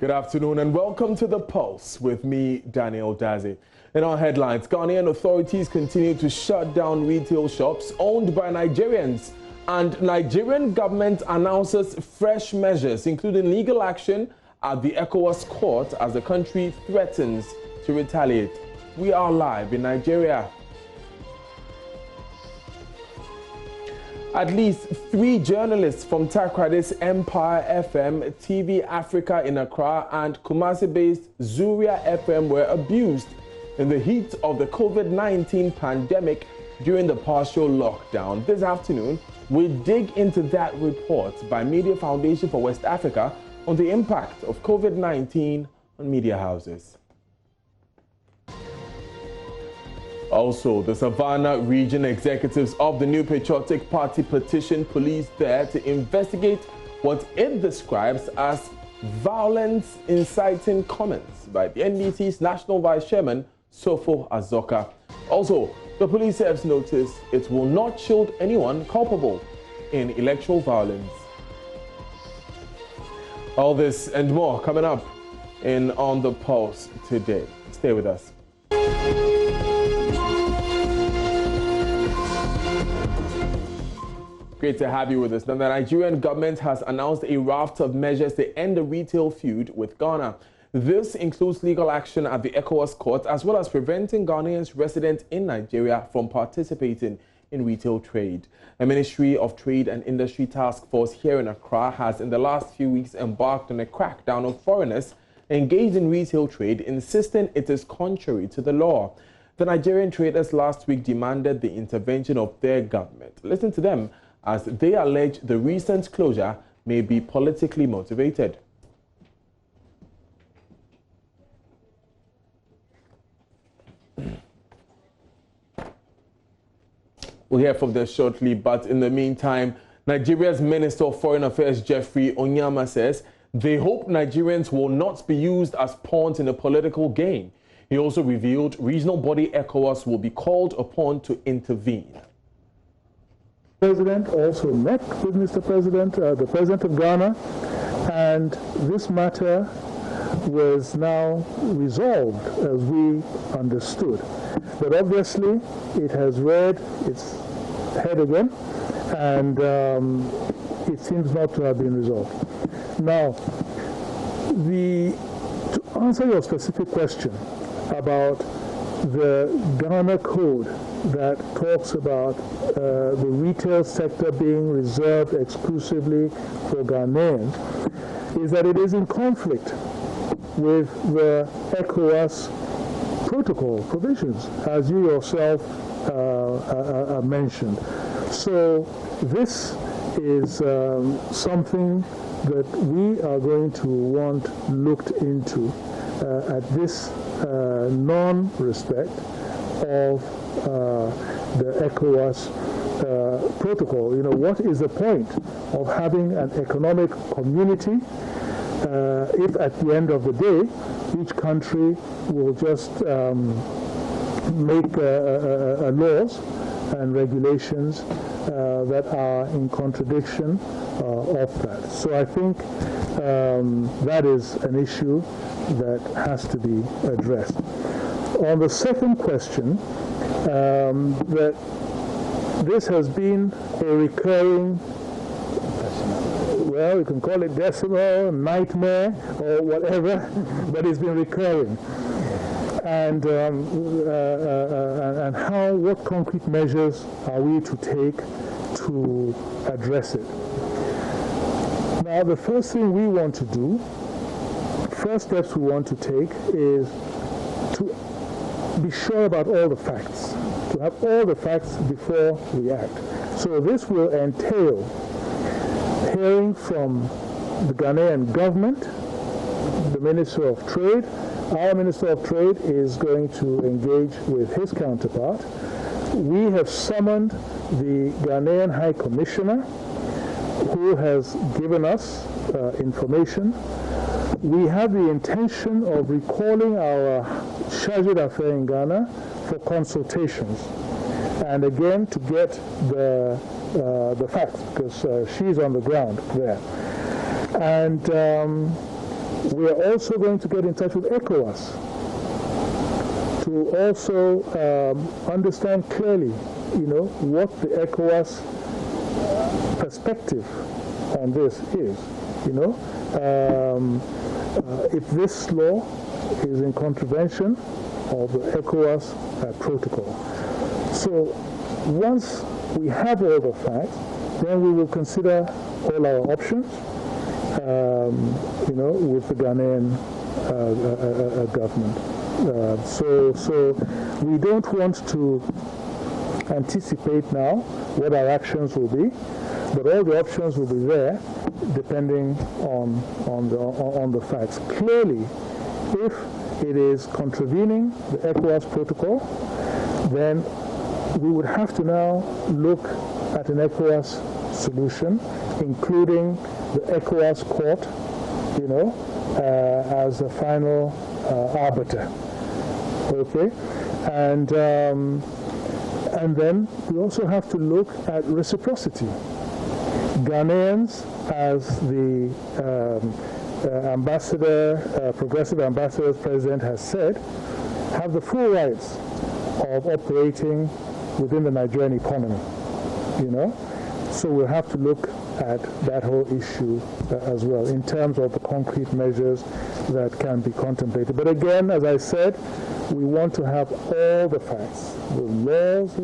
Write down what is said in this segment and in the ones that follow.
Good afternoon and welcome to The Pulse with me, Daniel Dazi. In our headlines, Ghanaian authorities continue to shut down retail shops owned by Nigerians, and Nigerian government announces fresh measures, including legal action at the ECOWAS court as the country threatens to retaliate. We are live in Nigeria. At least 3 journalists from Takrade's Empire FM, TV Africa in Accra, and Kumasi-based Zuria FM were abused in the heat of the COVID-19 pandemic during the partial lockdown. This afternoon, we dig into that report by Media Foundation for West Africa on the impact of COVID-19 on media houses. Also, the Savannah region executives of the New Patriotic Party petitioned police there to investigate what it describes as violence inciting comments by the NDC's National Vice Chairman, Sofo Azoka. Also, the police serves notice it will not shield anyone culpable in electoral violence. All this and more coming up in On the Pulse today. Stay with us. Great to have you with us. Now, the Nigerian government has announced a raft of measures to end the retail feud with Ghana. This includes legal action at the ECOWAS court, as well as preventing Ghanaians resident in Nigeria from participating in retail trade. A Ministry of Trade and Industry task force here in Accra has in the last few weeks embarked on a crackdown on foreigners engaged in retail trade, insisting it is contrary to the law. The Nigerian traders last week demanded the intervention of their government. Listen to them, as they allege the recent closure may be politically motivated. We'll hear from them shortly, but in the meantime, Nigeria's Minister of Foreign Affairs, Jeffrey Onyama, says they hope Nigerians will not be used as pawns in a political game. He also revealed regional body ECOWAS will be called upon to intervene. President also met with Mr. President, the President of Ghana, and this matter was now resolved as we understood. But obviously, it has reared its head again, and it seems not to have been resolved. Now, to answer your specific question about the Ghana Code that talks about the retail sector being reserved exclusively for Ghanaians, is that it is in conflict with the ECOWAS protocol provisions, as you yourself mentioned. So this is something that we are going to want looked into at this non-respect of the ECOWAS protocol. You know, what is the point of having an economic community if at the end of the day each country will just make laws and regulations that are in contradiction of that. So I think that is an issue that has to be addressed. On the second question, that this has been a recurring, well, you can call it decimal, nightmare, or whatever, but it's been recurring. And what concrete measures are we to take to address it? Now, the first thing we want to do, first steps we want to take is to be sure about all the facts, to have all the facts before we act. So this will entail hearing from the Ghanaian government, the Minister of Trade. Our Minister of Trade is going to engage with his counterpart. We have summoned the Ghanaian High Commissioner, who has given us information. We have the intention of recalling our chargé d'affaires in Ghana for consultations, and again to get the facts, because she's on the ground there. And We are also going to get in touch with ECOWAS to also understand clearly, what the ECOWAS perspective on this is. If this law is in contravention of the ECOWAS protocol. So once we have all the facts, then we will consider all our options, with the Ghanaian government. So we don't want to anticipate now what our actions will be, but all the options will be there depending on the facts. Clearly, if it is contravening the ECOWAS protocol, then we would have to now look at an ECOWAS solution, including the ECOWAS court, as a final arbiter. Okay, and then we also have to look at reciprocity. Ghanaians, as the progressive ambassador's president has said, have the full rights of operating within the Nigerian economy, So we'll have to look at that whole issue as well in terms of the concrete measures that can be contemplated. But again, as I said, we want to have all the facts, the laws,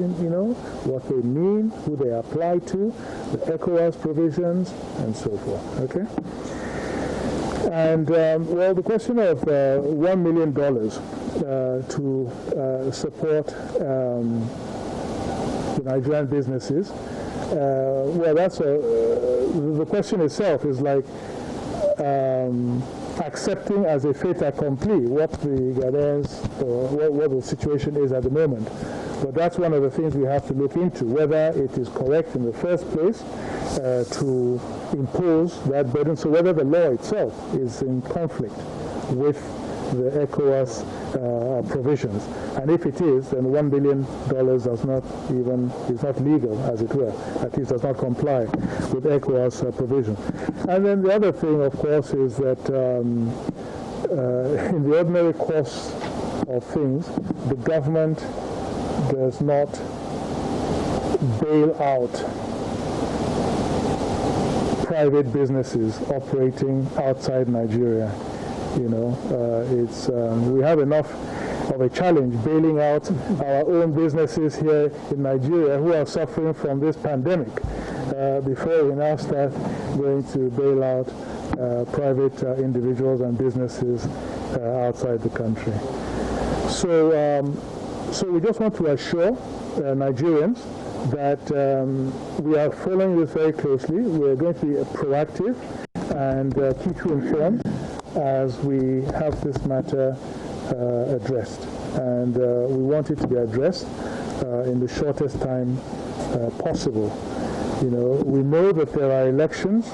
what they mean, who they apply to, the ECOWAS provisions, and so forth, okay? And, the question of $1 million to support the Nigerian businesses, that's the question itself is like accepting as a fait accompli what the Ghanaians, what the situation is at the moment. But that's one of the things we have to look into, whether it is correct in the first place to impose that burden, so whether the law itself is in conflict with the ECOWAS provisions. And if it is, then $1 billion is not legal, as it were. At least does not comply with ECOWAS provision. And then the other thing, of course, is that in the ordinary course of things, the government does not bail out private businesses operating outside Nigeria. We have enough of a challenge bailing out our own businesses here in Nigeria who are suffering from this pandemic before we now start going to bail out private individuals and businesses outside the country. So we just want to assure Nigerians that we are following this very closely. We're going to be proactive and keep you informed as we have this matter addressed. And we want it to be addressed in the shortest time possible. We know that there are elections,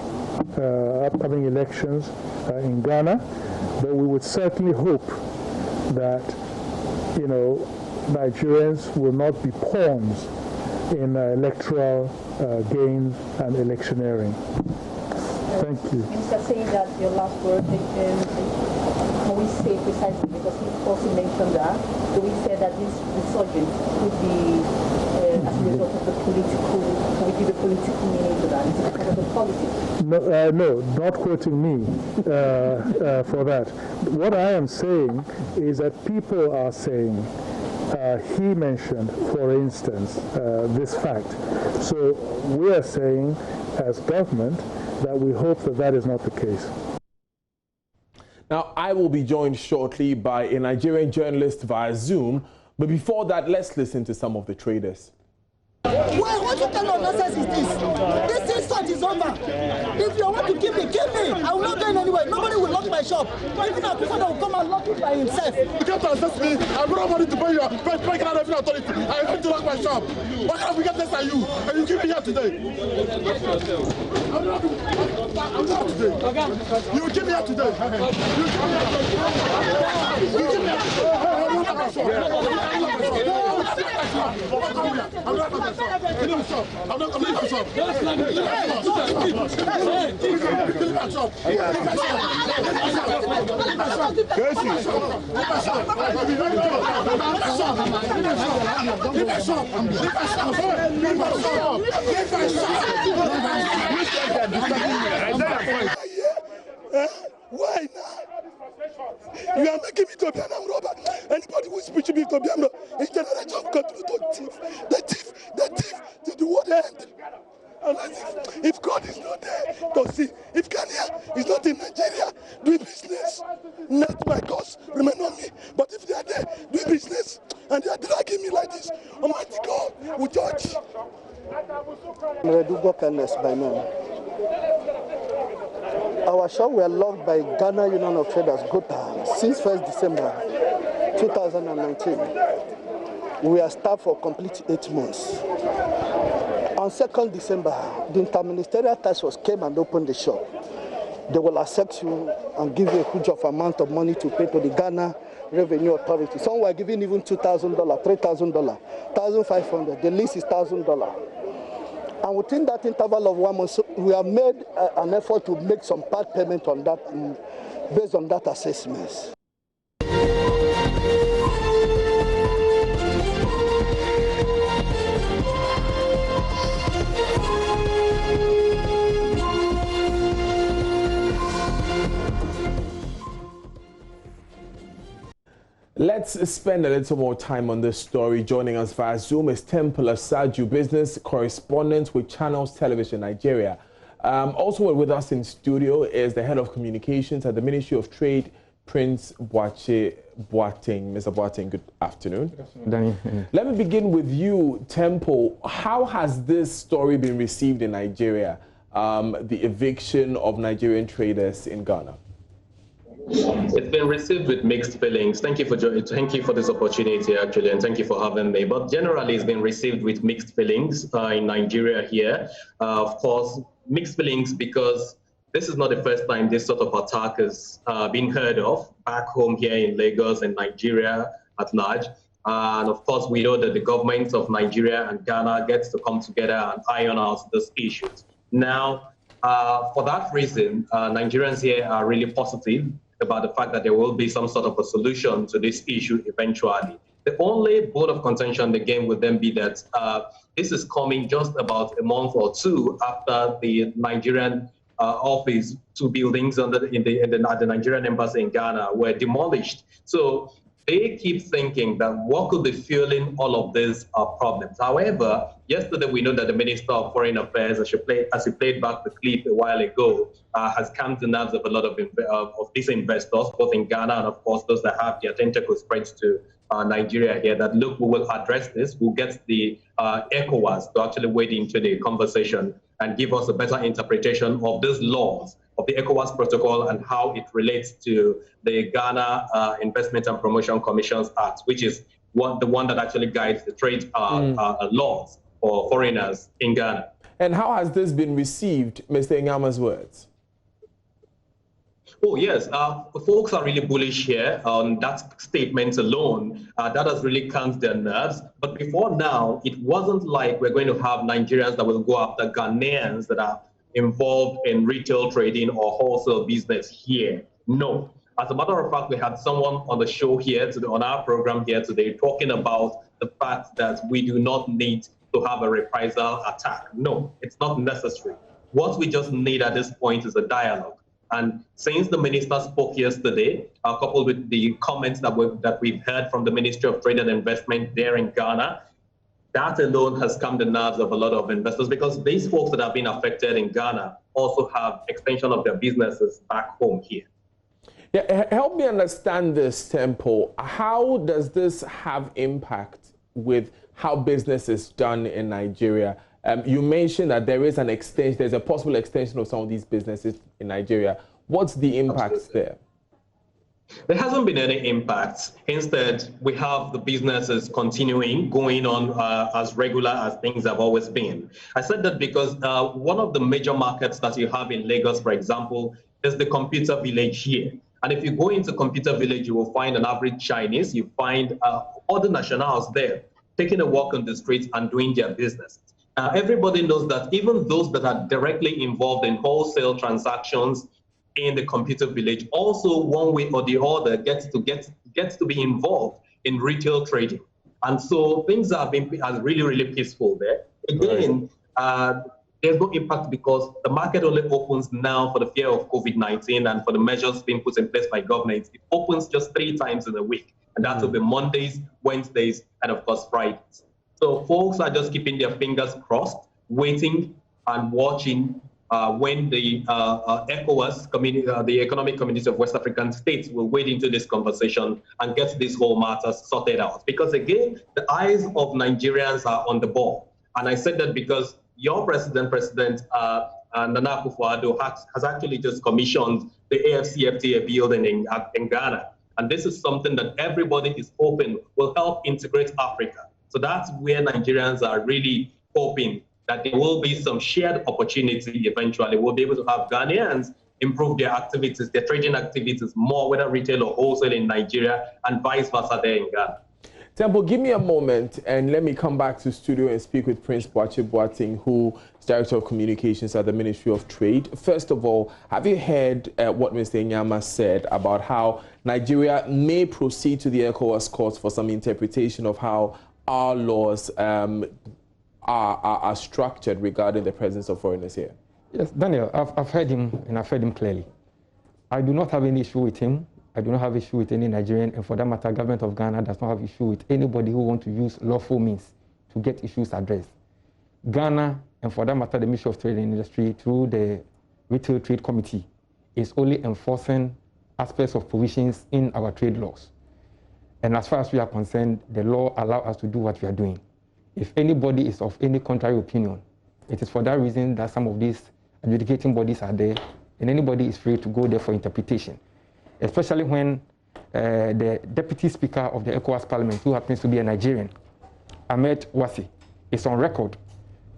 upcoming elections in Ghana, but we would certainly hope that, Nigerians will not be pawns in electoral gains and electioneering. Thank you. Minister, saying that your last word, can we say precisely, because he also mentioned that, do we say that this resurgence could be as a result of the political, can we give a political meaning to that? Is it because of the politics? No, not quoting me for that. What I am saying is that people are saying, he mentioned, for instance, this fact. So we are saying, as government, that we hope that that is not the case. Now, I will be joined shortly by a Nigerian journalist via Zoom, but before that, let's listen to some of the traders. Well, what you tell us nonsense is this? This insult is over. If you want to kill me, kill me. I will not go anywhere. Nobody will lock my shop. Even our people will come and lock it by himself. You can't assess me. I've got money to pay you. Break out every authority. I have to lock my shop. Why can't we get less than you? And you keep me here today. I'm not today. You keep me here today. You keep me here today. I'm not my shop. I'm not my shop. I'm not coming to shop. Why now? You are making me to be an robber. Anybody who is preaching me to be a robber is generator of control to thief. The thief to the word end. And if God is not there to see, if Kenya is not in Nigeria, do business. Not my cause, remain on me. But if they are there, do business. And they are dragging me like this, Almighty God will judge. By name. Our shop were locked by Ghana Union of Traders, GOTA, since 1st December 2019. We are staffed for complete 8 months. On 2nd December, the interministerial task force came and opened the shop. They will accept you and give you a huge amount of money to pay to the Ghana Revenue Authority. Some were giving even $2,000, $3,000, $1,500. The least is $1,000. And within that interval of 1 month, we have made an effort to make some part payment on that, based on that assessment. Let's spend a little more time on this story. Joining us via Zoom is Temple Asaju, business correspondent with Channels Television Nigeria. Also with us in studio is the head of communications at the Ministry of Trade, Prince Boateng. Mr. Boateng, good afternoon. Good afternoon, Danny. Let me begin with you, Temple. How has this story been received in Nigeria, the eviction of Nigerian traders in Ghana? It's been received with mixed feelings. Thank you for this opportunity, actually, and thank you for having me. But generally, it's been received with mixed feelings in Nigeria here. Of course, mixed feelings because this is not the first time this sort of attack has been heard of back home here in Lagos and Nigeria at large. And of course, we know that the governments of Nigeria and Ghana gets to come together and iron out these issues. Now, for that reason, Nigerians here are really positive about the fact that there will be some sort of a solution to this issue eventually. The only bone of contention again would then be that this is coming just about a month or two after the Nigerian office, 2 buildings at the Nigerian embassy in Ghana were demolished. So they keep thinking that what could be fueling all of these problems. However, yesterday we know that the Minister of Foreign Affairs, as he played back the clip a while ago, has calmed the nerves of a lot of these investors, both in Ghana and of course those that have their tentacles spread to Nigeria here, that look, we will address this, we'll get the ECOWAS to actually wade into the conversation and give us a better interpretation of these laws, of the ECOWAS protocol and how it relates to the Ghana Investment and Promotion Commissions Act, which is the one that actually guides the trade laws for foreigners in Ghana. And how has this been received, Mr. Ingama's words? Oh, yes. Folks are really bullish here on that statement alone. That has really calmed their nerves. But before now, it wasn't like we're going to have Nigerians that will go after Ghanaians that are involved in retail trading or wholesale business here. No. As a matter of fact, we had someone on the show here, on our program here today, talking about the fact that we do not need to have a reprisal attack. No, it's not necessary. What we just need at this point is a dialogue. And since the minister spoke yesterday, coupled with the comments that we've heard from the Ministry of Trade and Investment there in Ghana, that alone has calmed the nerves of a lot of investors, because these folks that have been affected in Ghana also have extension of their businesses back home here. Yeah, help me understand this, Temple. How does this have impact with how business is done in Nigeria? You mentioned that there is an extension, there's a possible extension of some of these businesses in Nigeria. What's the impact there? There hasn't been any impact. Instead, we have the businesses going on as regular as things have always been. I said that because one of the major markets that you have in Lagos, for example, is the computer village here. And if you go into computer village, you will find an average Chinese, you find other nationals there taking a walk on the streets and doing their business. Everybody knows that even those that are directly involved in wholesale transactions in the computer village also one way or the other gets to be involved in retail trading. And so things have been really, really peaceful there. Again, there's no impact because the market only opens now for the fear of COVID-19 and for the measures being put in place by government. It opens just 3 times in a week, and that will be Mondays, Wednesdays, and of course Fridays. So folks are just keeping their fingers crossed, waiting and watching when the ECOWAS community, the Economic Community of West African States, will wade into this conversation and get this whole matter sorted out. Because again, the eyes of Nigerians are on the ball. And I said that because your President Nana Akufo-Addo has actually just commissioned the AFCFTA building in Ghana. And this is something that everybody is hoping will help integrate Africa. So that's where Nigerians are really hoping that there will be some shared opportunity eventually. We'll be able to have Ghanaians improve their activities, their trading activities more, whether retail or wholesale in Nigeria, and vice versa there in Ghana. Temple, give me a moment and let me come back to studio and speak with Prince Boache Boateng, who is Director of Communications at the Ministry of Trade. First of all, have you heard what Mr. Nyama said about how Nigeria may proceed to the ECOWAS courts for some interpretation of how our laws are structured regarding the presence of foreigners here? Yes, Daniel, I've heard him, and I've heard him clearly. I do not have any issue with him. I do not have issue with any Nigerian, and for that matter, government of Ghana does not have issue with anybody who wants to use lawful means to get issues addressed. Ghana, and for that matter, the Ministry of Trade and Industry, through the Retail Trade Committee, is only enforcing aspects of provisions in our trade laws. And as far as we are concerned, the law allows us to do what we are doing. If anybody is of any contrary opinion, it is for that reason that some of these adjudicating bodies are there, and anybody is free to go there for interpretation. Especially when the Deputy Speaker of the ECOWAS Parliament, who happens to be a Nigerian, Ahmed Wasi, is on record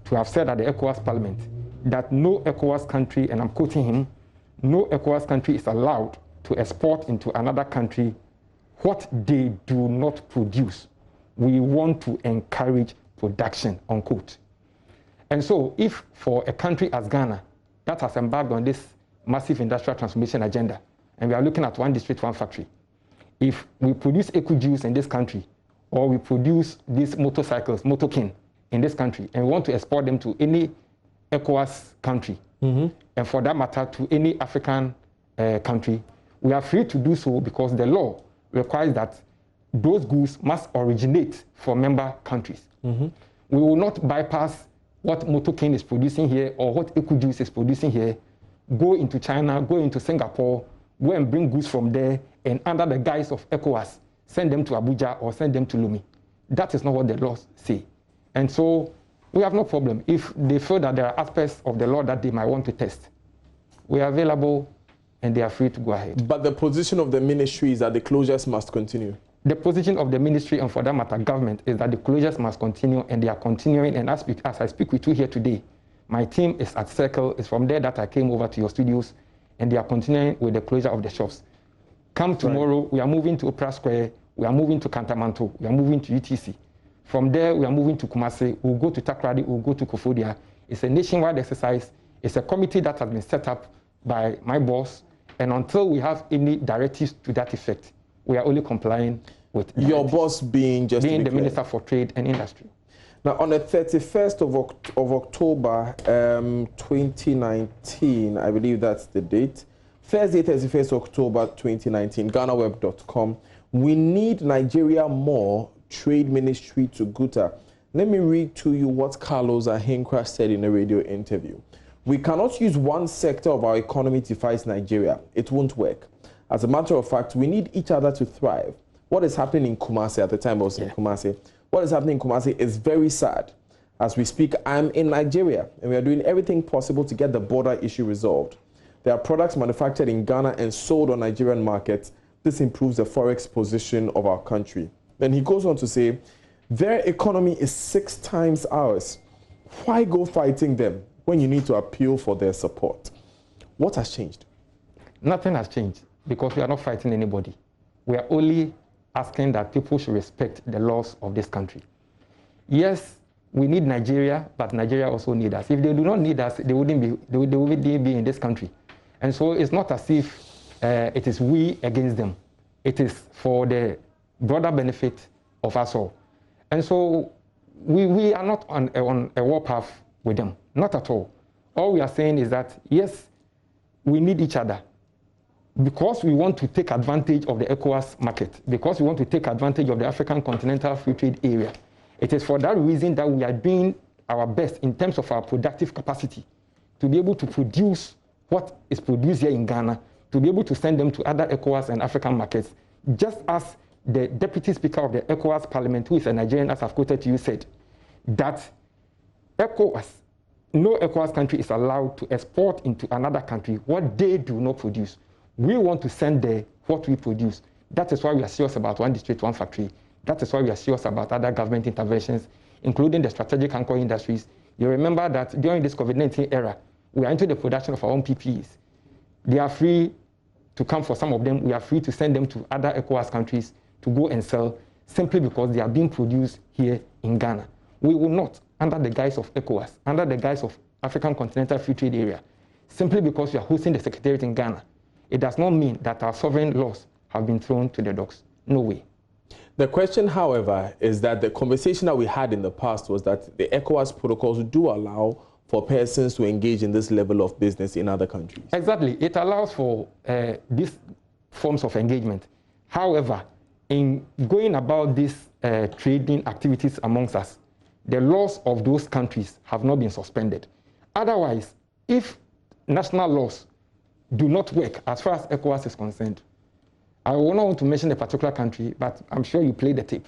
to have said at the ECOWAS Parliament that no ECOWAS country, and I'm quoting him, no ECOWAS country is allowed to export into another country what they do not produce. We want to encourage production, unquote. And so if for a country as Ghana that has embarked on this massive industrial transformation agenda, and we are looking at one district, one factory, if we produce eco juice in this country, or we produce these motorcycles, motorking in this country, and we want to export them to any ECOWAS country, and for that matter to any African country, we are free to do so because the law requires that those goods must originate from member countries. We will not bypass what motorking is producing here or what eco juice is producing here, go into China, go into Singapore, go and bring goods from there, and under the guise of ECOWAS, send them to Abuja or send them to Lumi. That is not what the laws say. And so we have no problem. If they feel that there are aspects of the law that they might want to test, we are available and they are free to go ahead. But the position of the ministry is that the closures must continue. The position of the ministry, and for that matter, government, is that the closures must continue, and they are continuing. And as I speak with you here today, my team is at Circle. It's from there that I came over to your studios, and they are continuing with the closure of the shops. Come tomorrow, we are moving to Opera Square, we are moving to Kantamanto, we are moving to UTC. From there, we are moving to Kumasi, we'll go to Takrady, we'll go to Kofodia. It's a nationwide exercise. It's a committee that has been set up by my boss, and until we have any directives to that effect, we are only complying with your boss being the Minister for Trade and Industry. Now, on the 31st of October 2019, I believe that's the date, Thursday, 31st October 2019, GhanaWeb.com, we need Nigeria more, Trade Ministry to Guta. Let me read to you what Carlos Ahinkra said in a radio interview. We cannot use one sector of our economy to fight Nigeria. It won't work. As a matter of fact, we need each other to thrive. What is happening in Kumasi at the time I was in Kumasi, what is happening in Kumasi is very sad. As we speak, I'm in Nigeria, and we are doing everything possible to get the border issue resolved. There are products manufactured in Ghana and sold on Nigerian markets. This improves the forex position of our country. Then he goes on to say, their economy is 6 times ours. Why go fighting them when you need to appeal for their support? What has changed? Nothing has changed, because we are not fighting anybody. We are only asking that people should respect the laws of this country. Yes, We need Nigeria, but Nigeria also needs us. If they do not need us, they wouldn't be in this country. And so it's not as if it is we against them. It is for the broader benefit of us all. And so we are not on a war path with them, not at all. All we are saying is that, yes, we need each other because we want to take advantage of the ECOWAS market, because we want to take advantage of the African Continental Free Trade Area. It is for that reason that we are doing our best in terms of our productive capacity to be able to produce what is produced here in Ghana, to be able to send them to other ECOWAS and African markets, just as the Deputy Speaker of the ECOWAS Parliament, who is a Nigerian, as I've quoted to you, said that ECOWAS, no ECOWAS country is allowed to export into another country what they do not produce. We want to send there what we produce. That is why we are serious about one district, one factory. That is why we are serious about other government interventions, including the strategic anchor industries. You remember that during this COVID-19 era, we are into the production of our own PPEs. They are free to come for some of them. We are free to send them to other ECOWAS countries to go and sell simply because they are being produced here in Ghana. We will not, under the guise of ECOWAS, under the guise of African Continental Free Trade Area, simply because we are hosting the Secretariat in Ghana. It does not mean that our sovereign laws have been thrown to the dogs. No way. The question, however, is that the conversation that we had in the past was that the ECOWAS protocols do allow for persons to engage in this level of business in other countries. Exactly. It allows for these forms of engagement. However, in going about these trading activities amongst us, the laws of those countries have not been suspended. Otherwise, if national laws do not work as far as ECOWAS is concerned, I will not want to mention a particular country, but I'm sure you played the tape.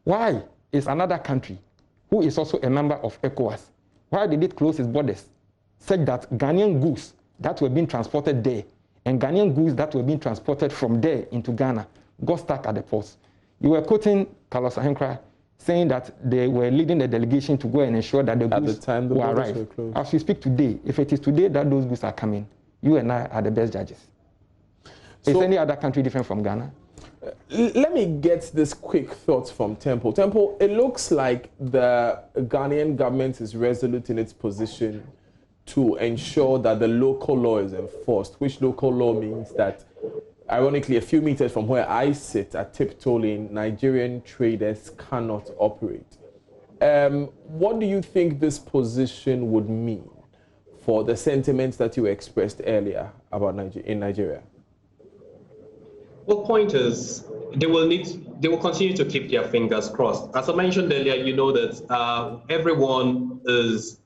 Why is another country, who is also a member of ECOWAS, why did it close its borders? Said that Ghanaian goods that were being transported there and Ghanaian goods that were being transported from there into Ghana got stuck at the ports. You were quoting Carlos Ahenkra saying that they were leading the delegation to go and ensure that the goods were arrived. As we speak today, if it is today that those goods are coming, you and I are the best judges. Is any other country different from Ghana? Let me get this quick thoughts from Temple. Temple, it looks like the Ghanaian government is resolute in its position to ensure that the local law is enforced, which local law means that, ironically, a few meters from where I sit at Tiptoe Lane, Nigerian traders cannot operate. What do you think this position would mean for the sentiments that you expressed earlier about Nigeria? Well, point is, they will continue to keep their fingers crossed. As I mentioned earlier, you know that everyone is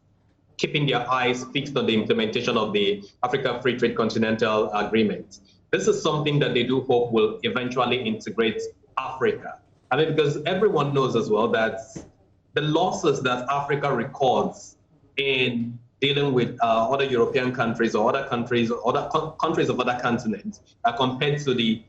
keeping their eyes fixed on the implementation of the Africa Free Trade Continental Agreement. This is something that they do hope will eventually integrate Africa. I mean, because everyone knows as well that the losses that Africa records in dealing with other European countries or other countries or other countries of other continents compared to the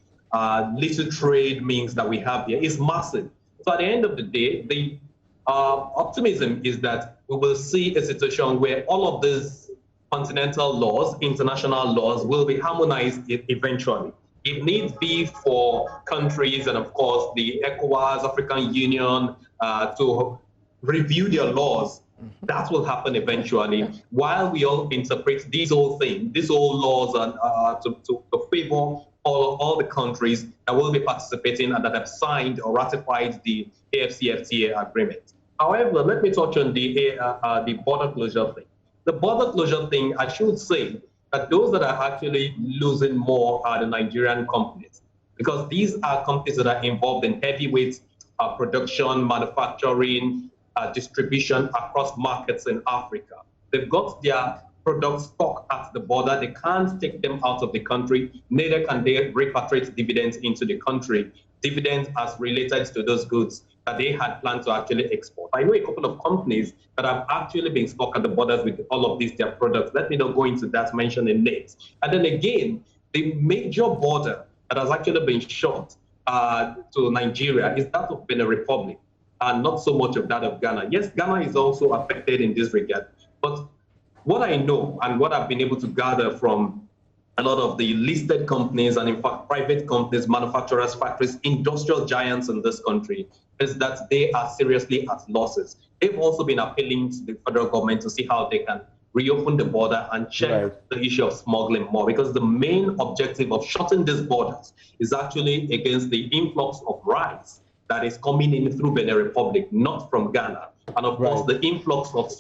little trade means that we have here is massive. So at the end of the day, the optimism is that we will see a situation where all of these continental laws, international laws, will be harmonized eventually. It needs be for countries and, of course, the ECOWAS, African Union, to review their laws. That will happen eventually, while we all interpret these old things, these old laws, to favor all the countries that will be participating and that have signed or ratified the AFCFTA agreement. However, let me touch on the border closure thing. The border closure thing, I should say that those that are actually losing more are the Nigerian companies, because these are companies that are involved in heavyweight production, manufacturing, distribution across markets in Africa. They've got their products stuck at the border. They can't take them out of the country, neither can they repatriate dividends into the country, dividends as related to those goods that they had planned to actually export. I know a couple of companies that have actually been stuck at the borders with all of these, their products. Let me not go into that, mentioning names. And then again, the major border that has actually been shut to Nigeria is that of Benin Republic, and not so much of that of Ghana. Yes, Ghana is also affected in this regard, but what I know and what I've been able to gather from a lot of the listed companies and, in fact, private companies, manufacturers, factories, industrial giants in this country is that they are seriously at losses. they've also been appealing to the federal government to see how they can reopen the border and check the issue of smuggling more, because the main objective of shutting these borders is actually against the influx of rice that is coming in through Benin Republic, not from Ghana. And of course, the influx of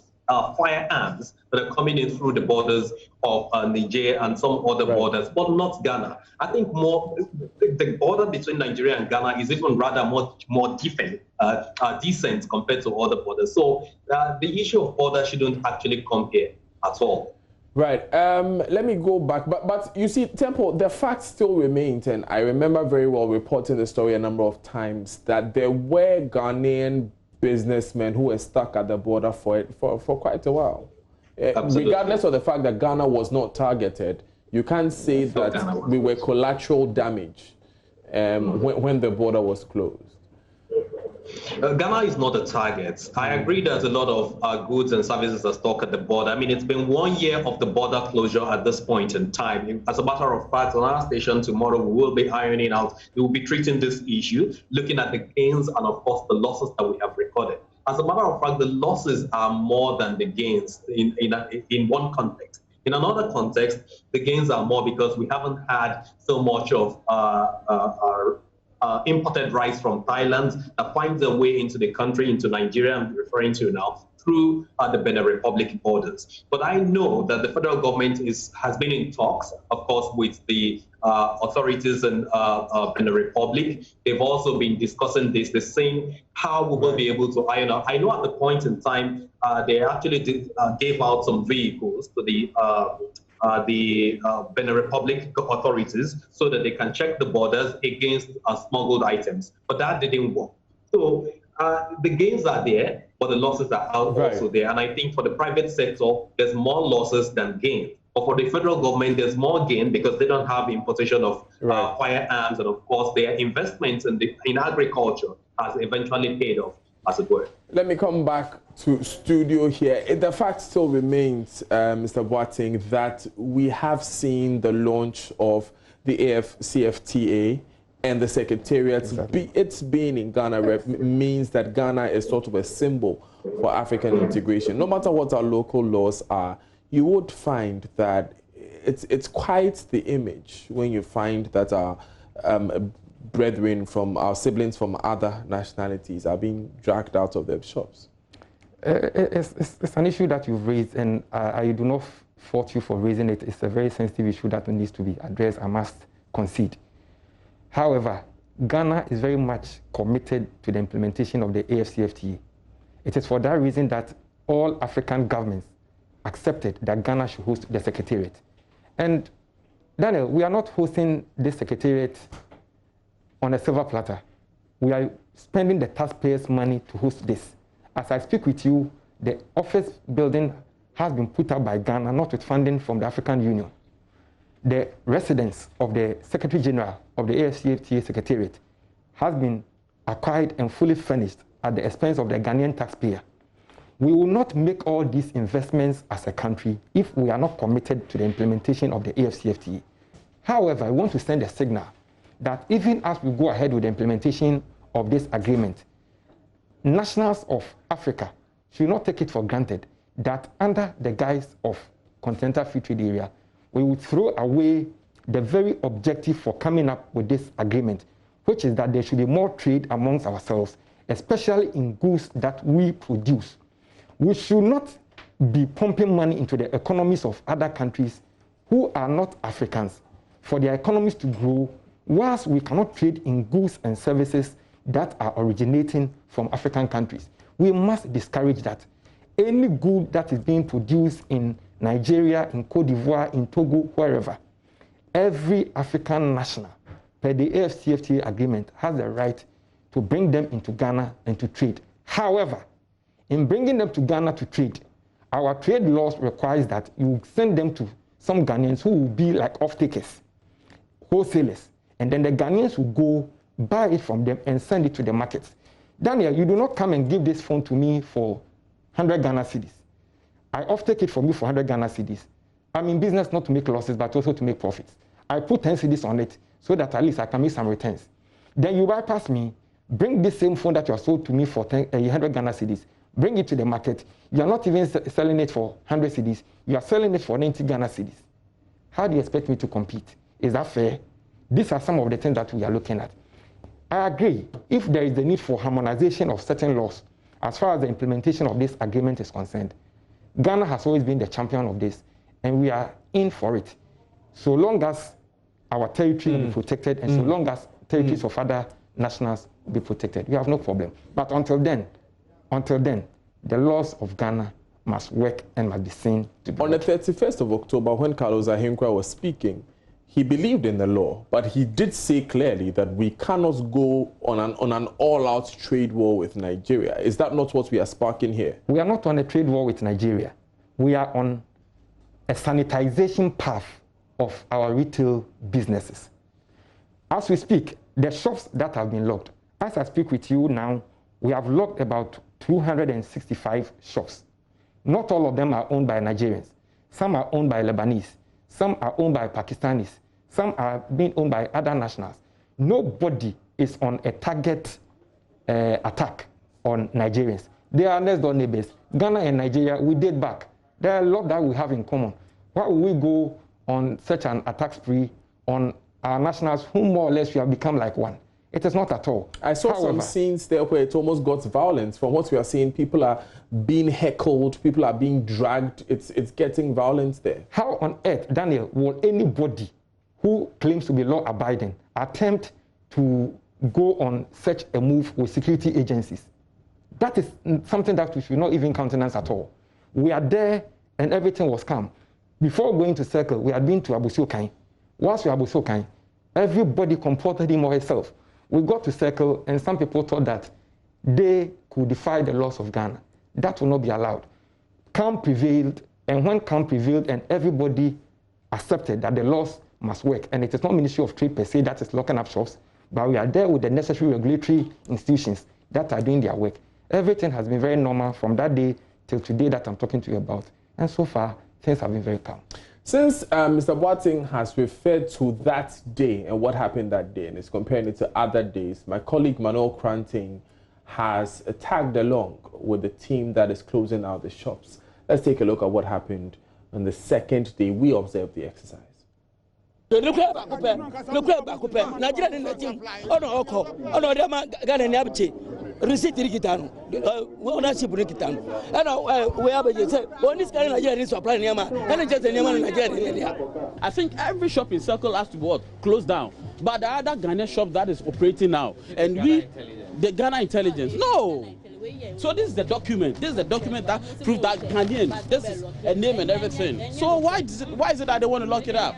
firearms that are coming in through the borders of Niger and some other borders, but not Ghana. I think more the border between Nigeria and Ghana is even rather more decent compared to other borders. So the issue of border shouldn't actually come here at all. Right. Let me go back. But you see, Temple, the fact still remains, and I remember very well reporting the story a number of times, that there were Ghanaian businessmen who were stuck at the border for quite a while. Regardless of the fact that Ghana was not targeted, you can't say that we were collateral damage when the border was closed. Ghana is not a target. I agree there's a lot of goods and services that stuck at the border. I mean, it's been 1 year of the border closure at this point in time. As a matter of fact, on our station tomorrow, we will be ironing out, we will be treating this issue, looking at the gains and, of course, the losses that we have recorded. As a matter of fact, the losses are more than the gains in one context. In another context, the gains are more because we haven't had so much of imported rice from Thailand that finds their way into the country, into Nigeria, I'm referring to now, through the Benin Republic borders. But I know that the federal government has been in talks, of course, with the authorities in Benin Republic. They've also been discussing this, the same, how we will be able to iron out. I know at the point in time, they actually gave out some vehicles to the Benin Republic authorities so that they can check the borders against smuggled items. But that didn't work. So the gains are there, but the losses are also there. And I think for the private sector, there's more losses than gains. But for the federal government, there's more gain because they don't have importation of firearms. And of course, their investments in agriculture has eventually paid off, as it were. Let me come back to studio here. The fact still remains, Mr. Boateng, that we have seen the launch of the AFCFTA and the Secretariat. It's being in Ghana means that Ghana is sort of a symbol for African integration. No matter what our local laws are, you would find that it's quite the image when you find that our brethren from our siblings from other nationalities are being dragged out of their shops. It's an issue that you've raised, and I do not fault you for raising it. It's a very sensitive issue that needs to be addressed, I must concede. However, Ghana is very much committed to the implementation of the AFCFTA. It is for that reason that all African governments accepted that Ghana should host the Secretariat. And Daniel, we are not hosting this Secretariat on a silver platter. We are spending the taxpayers' money to host this. As I speak with you, the office building has been put up by Ghana, not with funding from the African Union. The residence of the Secretary General of the AFCFTA Secretariat has been acquired and fully furnished at the expense of the Ghanaian taxpayer. We will not make all these investments as a country if we are not committed to the implementation of the AFCFTA. However, I want to send a signal that even as we go ahead with the implementation of this agreement, nationals of Africa should not take it for granted that under the guise of Continental Free Trade Area, we will throw away the very objective for coming up with this agreement, which is that there should be more trade amongst ourselves, especially in goods that we produce. We should not be pumping money into the economies of other countries who are not Africans for their economies to grow, whilst we cannot trade in goods and services that are originating from African countries. We must discourage that. Any good that is being produced in Nigeria, in Cote d'Ivoire, in Togo, wherever, every African national, per the AFCFTA agreement, has the right to bring them into Ghana and to trade. However, in bringing them to Ghana to trade, our trade laws requires that you send them to some Ghanaians who will be like off-takers, wholesalers, and then the Ghanaians will go buy it from them and send it to the markets. Daniel, you do not come and give this phone to me for 100 Ghana cedis. I off-take it from you for 100 Ghana cedis. I'm in business not to make losses, but also to make profits. I put 10 cedis on it so that at least I can make some returns. Then you bypass me, bring this same phone that you have sold to me for 100 Ghana cedis, bring it to the market. You are not even selling it for 100 cedis. You are selling it for 90 Ghana cedis. How do you expect me to compete? Is that fair? These are some of the things that we are looking at. I agree, if there is the need for harmonization of certain laws, as far as the implementation of this agreement is concerned, Ghana has always been the champion of this, and we are in for it. So long as our territory will be protected, and so long as territories of other nationals will be protected, we have no problem. But until then, the laws of Ghana must work and must be seen to be. On the 31st of October, when Carlos Ahinkra was speaking, he believed in the law, but he did say clearly that we cannot go on an all-out trade war with Nigeria. Is that not what we are sparking here? We are not on a trade war with Nigeria. We are on a sanitization path of our retail businesses. As we speak, the shops that have been locked, as I speak with you now, we have locked about 265 shops. Not all of them are owned by Nigerians. Some are owned by Lebanese. Some are owned by Pakistanis. Some are being owned by other nationals. Nobody is on a target attack on Nigerians. They are next door neighbors. Ghana and Nigeria, we date back. There are a lot that we have in common. Why would we go on such an attack spree on our nationals who more or less we have become like one? It is not at all. I saw some scenes there where it almost got violent. From what we are seeing, people are being heckled, people are being dragged. It's getting violent there. How on earth, Daniel, will anybody who claims to be law-abiding attempt to go on such a move with security agencies? That is something that we should not even countenance at all. We are there and everything was calm. Before going to Circle, we had been to Abusiokai. Once we were Abusiokai, everybody comported him or herself. We got to Circle and some people thought that they could defy the laws of Ghana. That will not be allowed. Calm prevailed, and when calm prevailed and everybody accepted that the laws must work, and it is not Ministry of Trade per se that is locking up shops, but we are there with the necessary regulatory institutions that are doing their work. Everything has been very normal from that day till today that I'm talking to you about. And so far, things have been very calm. Since Mr. Boateng has referred to that day and what happened that day and is comparing it to other days, my colleague Manuel Kranting has tagged along with the team that is closing out the shops. Let's take a look at what happened on the second day we observed the exercise. Receipt kitano ownership ni kitano we have say only this kind of Nigeria supply nyama and just the nyama Nigeria. I think every shop in Circle has to be closed down, but the other Ghanaian shop that is operating now, and the Ghana intelligence, no. So this is the document. This is the document that proves that Ghanaian. This is a name and everything. So why is it that they want to lock it up?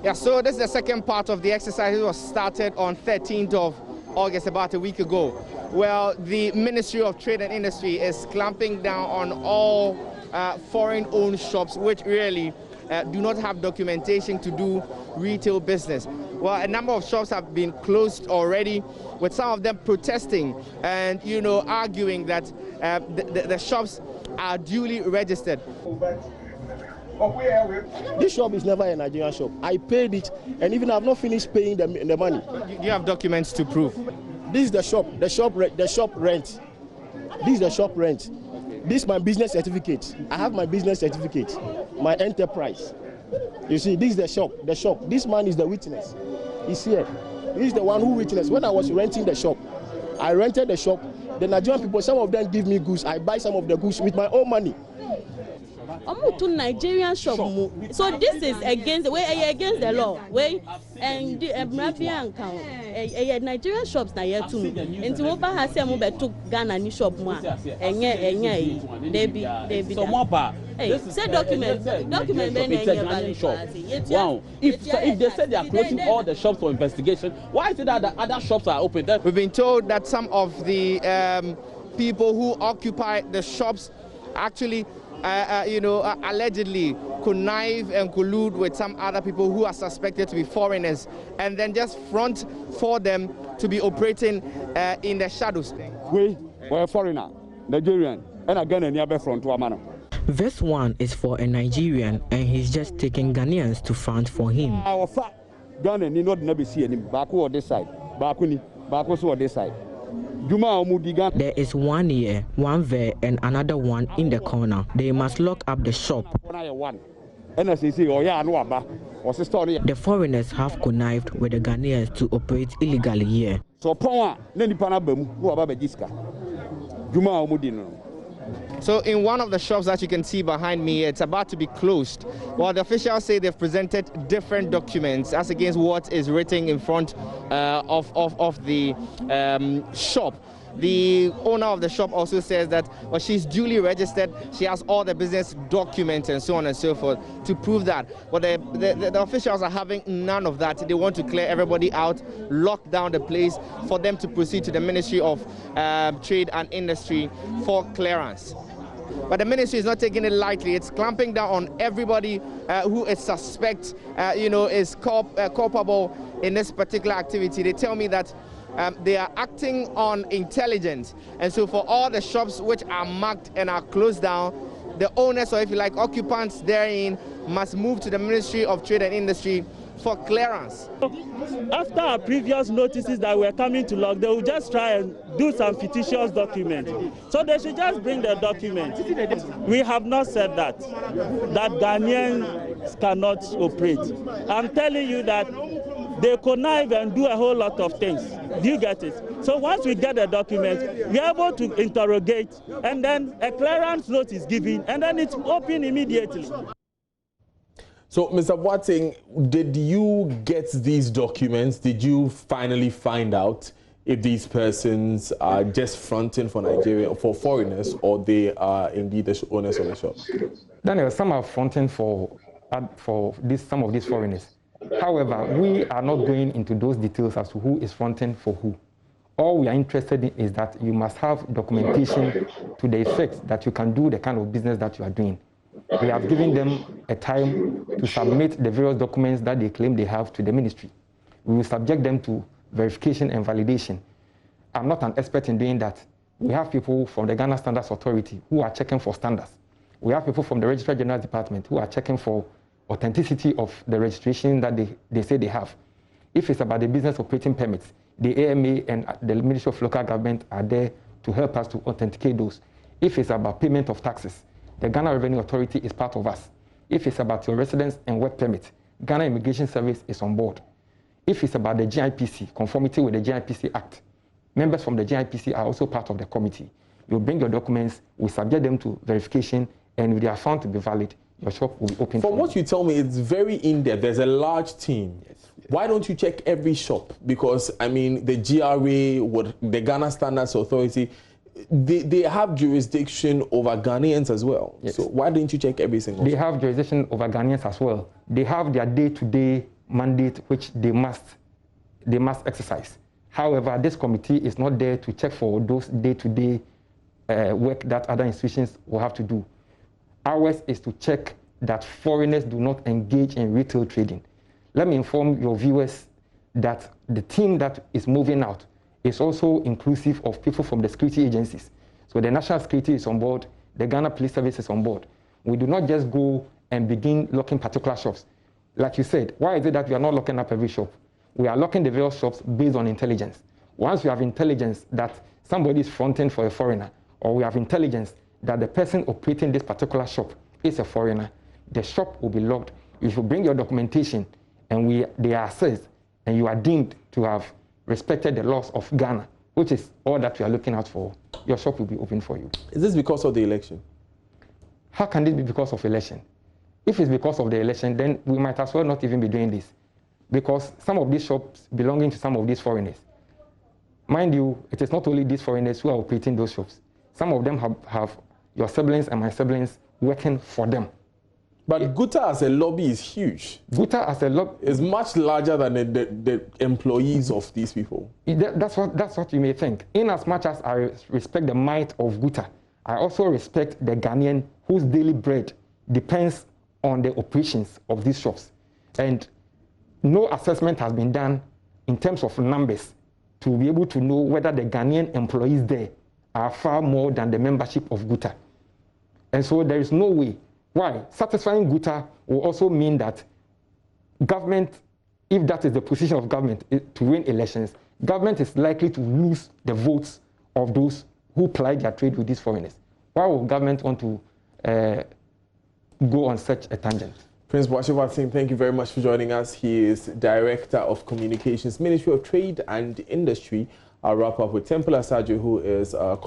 Yeah. So this is the second part of the exercise. It was started on 13th of August, about a week ago. Well, the Ministry of Trade and Industry is clamping down on all foreign-owned shops which really do not have documentation to do retail business. Well, a number of shops have been closed already, with some of them protesting and, you know, arguing that the shops are duly registered. This shop is never a Nigerian shop. I paid it, and even I've not finished paying the money. You have documents to prove? This is the shop rent. This is the shop rent. This is my business certificate. I have my business certificate, my enterprise. You see, this is the shop. This man is the witness. He's here. He's the one who witnessed. When I was renting the shop, I rented the shop. The Nigerian people, some of them give me goods. I buy some of the goods with my own money. To Nigerian shop, so this is against the law. And Nigerian shops na here too. And to over has some to Ghana ni shop mo. They be. So more say document shop. Wow. If they say they are closing all the shops for investigation, why is it that the other shops are open? We've been told that some of the people who occupy the shops actually allegedly connive and collude with some other people who are suspected to be foreigners, and then just front for them to be operating in the shadows. We're a foreigner, Nigerian, and again in the front to a man. This one is for a Nigerian, and he's just taking Ghanaians to front for him. Our Ghana need not never see any back on this side, back on this side. There is one here, one there, and another one in the corner. They must lock up the shop. The foreigners have connived with the Ghanaians to operate illegally here. So in one of the shops that you can see behind me, it's about to be closed. Well, the officials say they've presented different documents as against what is written in front of the shop. The owner of the shop also says that she's duly registered, she has all the business documents and so on and so forth to prove that. But the officials are having none of that. They want to clear everybody out, lock down the place for them to proceed to the Ministry of Trade and Industry for clearance. But the ministry is not taking it lightly. It's clamping down on everybody who is suspect, is culpable in this particular activity. They tell me that they are acting on intelligence. And so for all the shops which are marked and are closed down, the owners, or if you like, occupants therein, must move to the Ministry of Trade and Industry for clearance. After our previous notices that we're coming to lock, they will just try and do some fictitious document. So they should just bring the document. We have not said that Ghanaians cannot operate. I'm telling you that they connive and do a whole lot of things. Do you get it? So once we get the document, we're able to interrogate, and then a clearance note is given, and then it's open immediately. So, Mr. Boateng, did you get these documents? Did you finally find out if these persons are just fronting for Nigeria, for foreigners, or they are indeed the owners of the shop? Daniel, some are fronting for some of these foreigners. However, we are not going into those details as to who is fronting for who. All we are interested in is that you must have documentation to the effect that you can do the kind of business that you are doing. We have given them a time to submit the various documents that they claim they have to the ministry. We will subject them to verification and validation. I'm not an expert in doing that. We have people from the Ghana Standards Authority who are checking for standards. We have people from the Registrar General Department who are checking for authenticity of the registration that they say they have. If it's about the business operating permits, the AMA and the Ministry of Local Government are there to help us to authenticate those. If it's about payment of taxes, the Ghana Revenue Authority is part of us. If it's about your residence and work permit, Ghana Immigration Service is on board. If it's about the GIPC, conformity with the GIPC Act, members from the GIPC are also part of the committee. You bring your documents, we subject them to verification, and if they are found to be valid, your shop will be open. From what you tell me, it's very in-depth. There's a large team. Yes. Why don't you check every shop? Because, I mean, the GRA, the Ghana Standards Authority, they have jurisdiction over Ghanaians as well. Yes. So why didn't you check every single shop? They have jurisdiction over Ghanaians as well. They have their day-to-day mandate, which they must exercise. However, this committee is not there to check for those day-to-day work that other institutions will have to do. Ours is to check that foreigners do not engage in retail trading. Let me inform your viewers that the team that is moving out is also inclusive of people from the security agencies. So the National Security is on board, the Ghana Police Service is on board. We do not just go and begin locking particular shops. Like you said, why is it that we are not locking up every shop? We are locking the various shops based on intelligence. Once we have intelligence that somebody is fronting for a foreigner, or we have intelligence that the person operating this particular shop is a foreigner, the shop will be locked. You should bring your documentation, and they are assessed, and you are deemed to have respected the laws of Ghana, which is all that we are looking out for. Your shop will be open for you. Is this because of the election? How can this be because of election? If it's because of the election, then we might as well not even be doing this, because some of these shops belonging to some of these foreigners. Mind you, it is not only these foreigners who are operating those shops. Some of them have your siblings and my siblings working for them. But Guta as a lobby is huge. Guta as a lobby is much larger than the employees of these people. That's what you may think. In as much as I respect the might of Guta, I also respect the Ghanaian whose daily bread depends on the operations of these shops. And no assessment has been done in terms of numbers to be able to know whether the Ghanaian employees there are far more than the membership of Guta. And so there is no way. Why? Satisfying Guta will also mean that government, if that is the position of government to win elections, government is likely to lose the votes of those who ply their trade with these foreigners. Why would government want to go on such a tangent? Prince Boashiwa Singh, thank you very much for joining us. He is Director of Communications, Ministry of Trade and Industry. I'll wrap up with Temple Asaju, who is a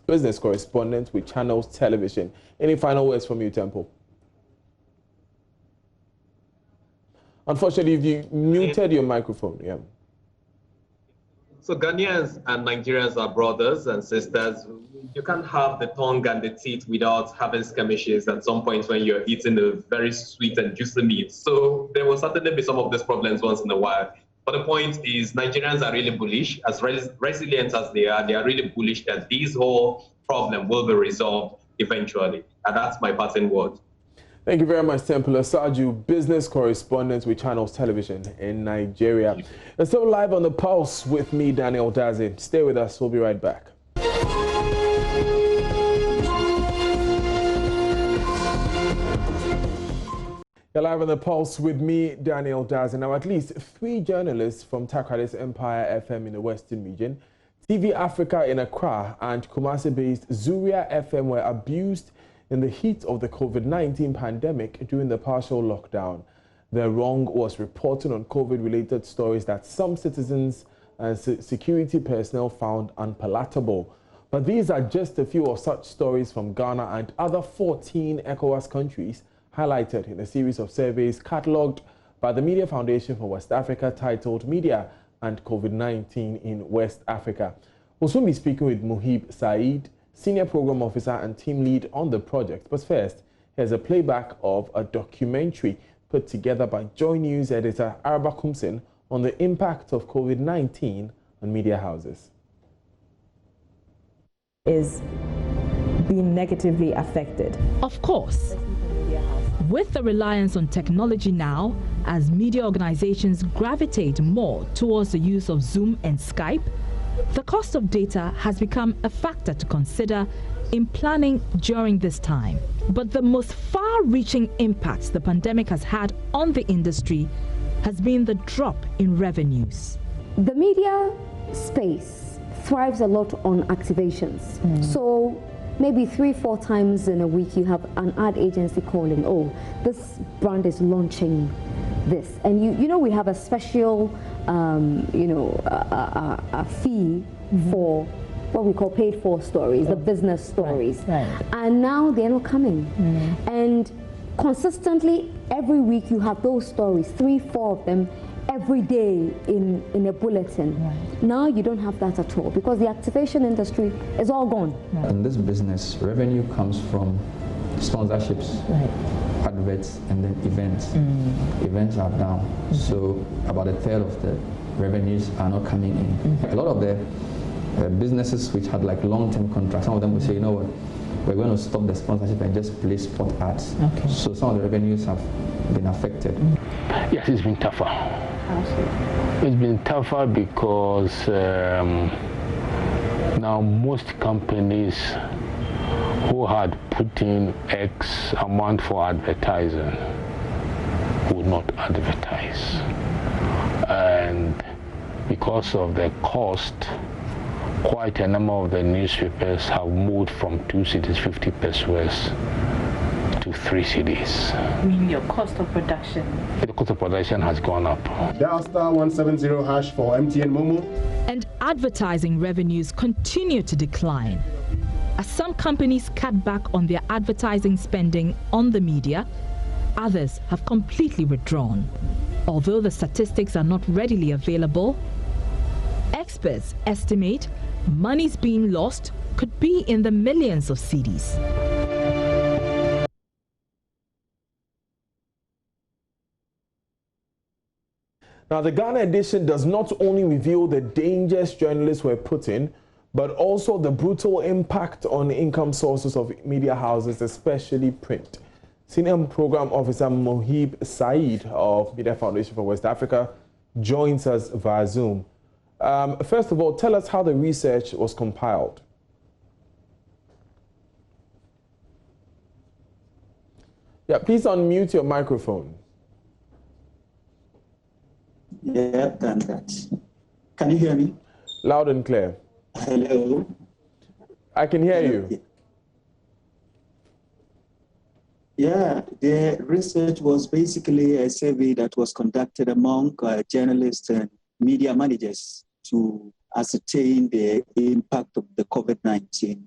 business correspondent with Channels Television. Any final words from you, Temple? Unfortunately, you muted your microphone. Yeah. So Ghanaians and Nigerians are brothers and sisters. You can't have the tongue and the teeth without having skirmishes at some point when you're eating a very sweet and juicy meat. So there will certainly be some of these problems once in a while. But the point is, Nigerians are really bullish. As resilient as they are really bullish that this whole problem will be resolved eventually. And that's my parting word. Thank you very much, Temple Asaju, business correspondent with Channels Television in Nigeria. It's still live on The Pulse with me, Daniel Dazi. Stay with us. We'll be right back. You're live on The Pulse with me, Daniel Dazi. Now, at least 3 journalists from Takra's Empire FM in the Western region, TV Africa in Accra, and Kumasi-based Zuria FM were abused in the heat of the COVID-19 pandemic during the partial lockdown. Their wrong was reporting on COVID-related stories that some citizens and security personnel found unpalatable. But these are just a few of such stories from Ghana and other 14 ECOWAS countries highlighted in a series of surveys catalogued by the Media Foundation for West Africa titled Media and COVID-19 in West Africa. We'll soon be speaking with Muhib Saeed, Senior Program Officer and Team Lead on the project. But first, here's a playback of a documentary put together by JoyNews editor Araba Kumsin on the impact of COVID-19 on media houses. Is being negatively affected. Of course. With the reliance on technology now, as media organizations gravitate more towards the use of Zoom and Skype, the cost of data has become a factor to consider in planning during this time. But the most far-reaching impacts the pandemic has had on the industry has been the drop in revenues. The media space thrives a lot on activations. So maybe 3-4 times in a week you have an ad agency calling, oh, this brand is launching this. And you know we have a special a fee for what we call paid for stories, the business stories. Right. And now they're not coming. And consistently, every week you have those stories, 3-4 of them every day in a bulletin. Right. Now you don't have that at all because the activation industry is all gone. Right. In this business, revenue comes from sponsorships, adverts, and then events. Events are down, so about 1/3 of the revenues are not coming in. A lot of the businesses which had like long-term contracts, some of them will say, you know what, we're going to stop the sponsorship and just play spot ads. So some of the revenues have been affected. Yes, it's been tougher. It's been tougher because now most companies who had put in X amount for advertising would not advertise. And because of the cost, quite a number of the newspapers have moved from 2 cities 50 pesos to 3 cities. You mean your cost of production? The cost of production has gone up. Dial *170# for MTN Momo. And advertising revenues continue to decline. As some companies cut back on their advertising spending on the media, others have completely withdrawn. Although the statistics are not readily available, experts estimate monies being lost could be in the millions of cedis. Now, the Ghana edition does not only reveal the dangers journalists were put in, but also the brutal impact on income sources of media houses, especially print. Senior Program Officer Muhib Saeed of Media Foundation for West Africa joins us via Zoom. First of all, tell us how the research was compiled. Yeah, please unmute your microphone. Yeah, done that. Can you hear me? Loud and clear. Hello. I can hear you. Yeah, the research was basically a survey that was conducted among journalists and media managers to ascertain the impact of the COVID-19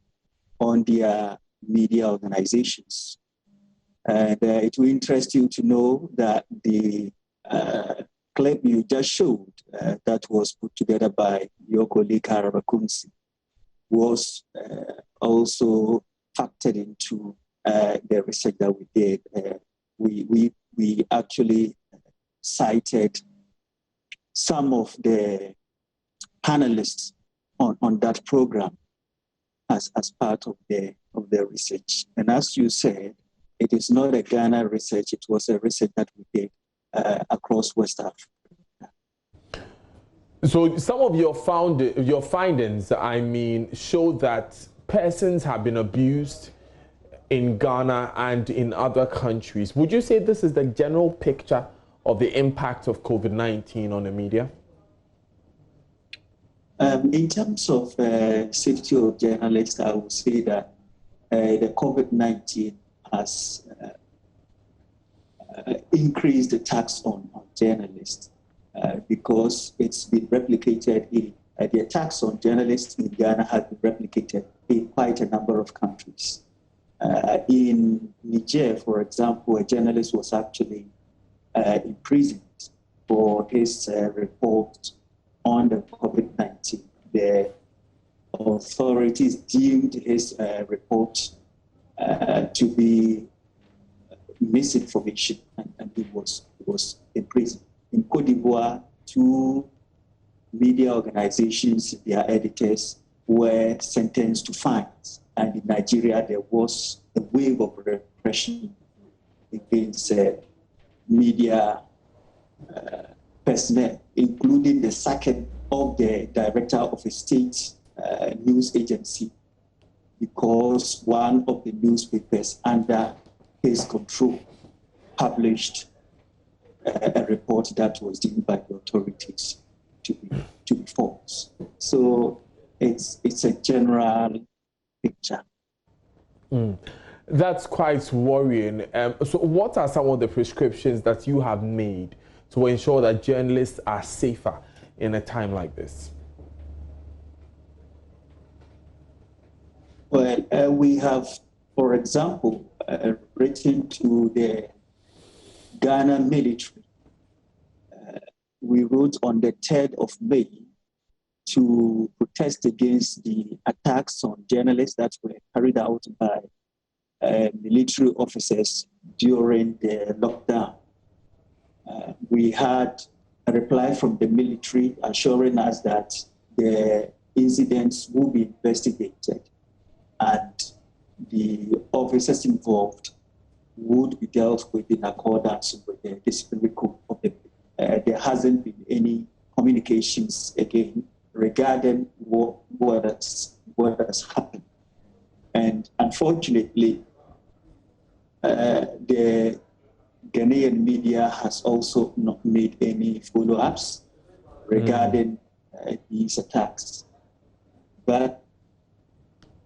on their media organizations. And it will interest you to know that the clip you just showed that was put together by your colleague Haraba Kumsi was also factored into the research that we did. We actually cited some of the panelists on that program as part of the research. And as you said, it is not a Ghana research, it was a research that we did across West Africa. So some of your findings, I mean, show that persons have been abused in Ghana and in other countries. Would you say this is the general picture of the impact of COVID-19 on the media? In terms of safety of journalists, I would say that the COVID-19 has increased the tax on journalists because it's been replicated the attacks on journalists in Ghana have been replicated in quite a number of countries. In Niger, for example, a journalist was actually imprisoned for his report on the COVID-19. The authorities deemed his report to be misinformation, and he was imprisoned. In Cote d'Ivoire, 2 media organizations, their editors, were sentenced to fines. And in Nigeria, there was a wave of repression against media personnel, including the sacking of the director of a state news agency because one of the newspapers under his control published a report that was deemed by the authorities to be false. So it's a general picture. That's quite worrying. So what are some of the prescriptions that you have made to ensure that journalists are safer in a time like this? Well, we have, for example, written to the Ghana military. We wrote on the 3rd of May to protest against the attacks on journalists that were carried out by military officers during the lockdown. We had a reply from the military assuring us that the incidents will be investigated and the officers involved would be dealt with in accordance with the disciplinary code of the. There hasn't been any communications again regarding what has happened. And unfortunately, the Ghanaian media has also not made any follow-ups regarding these attacks. But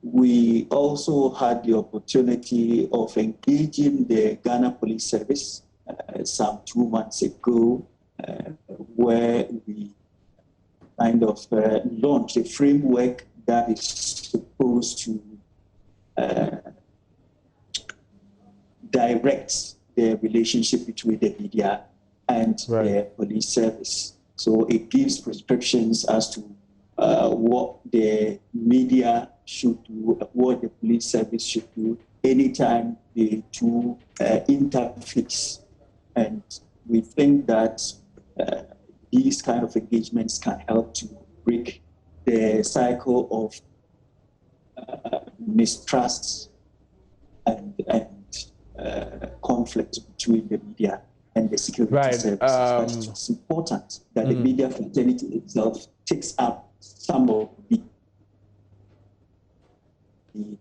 we also had the opportunity of engaging the Ghana Police Service some 2 months ago, where we kind of launched a framework that is supposed to direct the relationship between the media and the police service. So it gives prescriptions as to what the media should do, what the police service should do anytime the two interface. And we think that these kind of engagements can help to break the cycle of mistrust and conflict between the media and the security services. But it's important that the media fraternity itself takes up some of the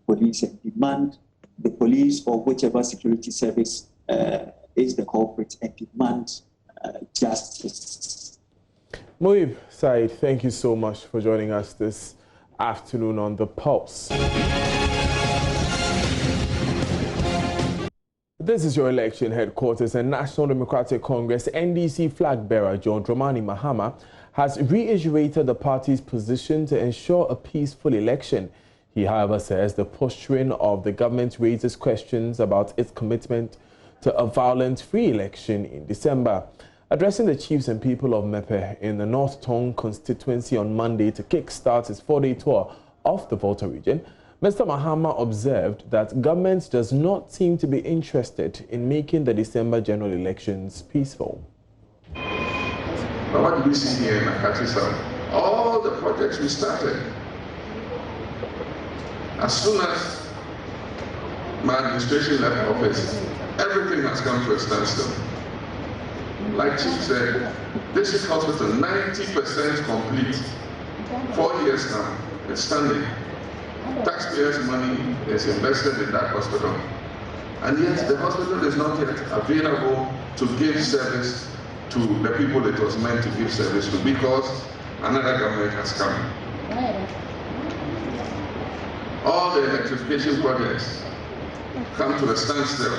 police and demand the police or whichever security service is the culprit and demand justice. Muib Said, thank you so much for joining us this afternoon on The Pulse. This is your election headquarters, and National Democratic Congress NDC flag bearer John Dramani Mahama has reiterated the party's position to ensure a peaceful election. He, however, says the posturing of the government raises questions about its commitment to a violent-free election in December. Addressing the chiefs and people of Mepe in the North Tong constituency on Monday to kick-start his 4-day tour of the Volta region, Mr. Mahama observed that government does not seem to be interested in making the December general elections peaceful. But what do we see here in Makati South? All the projects we started, as soon as my administration left office, everything has come to a standstill. Like Chief said, this hospital 90% complete. 4 years now, it's standing. Taxpayers' money is invested in that hospital. And yet the hospital is not yet available to give service to the people it was meant to give service to, because another government has come. All the electrification projects come to a standstill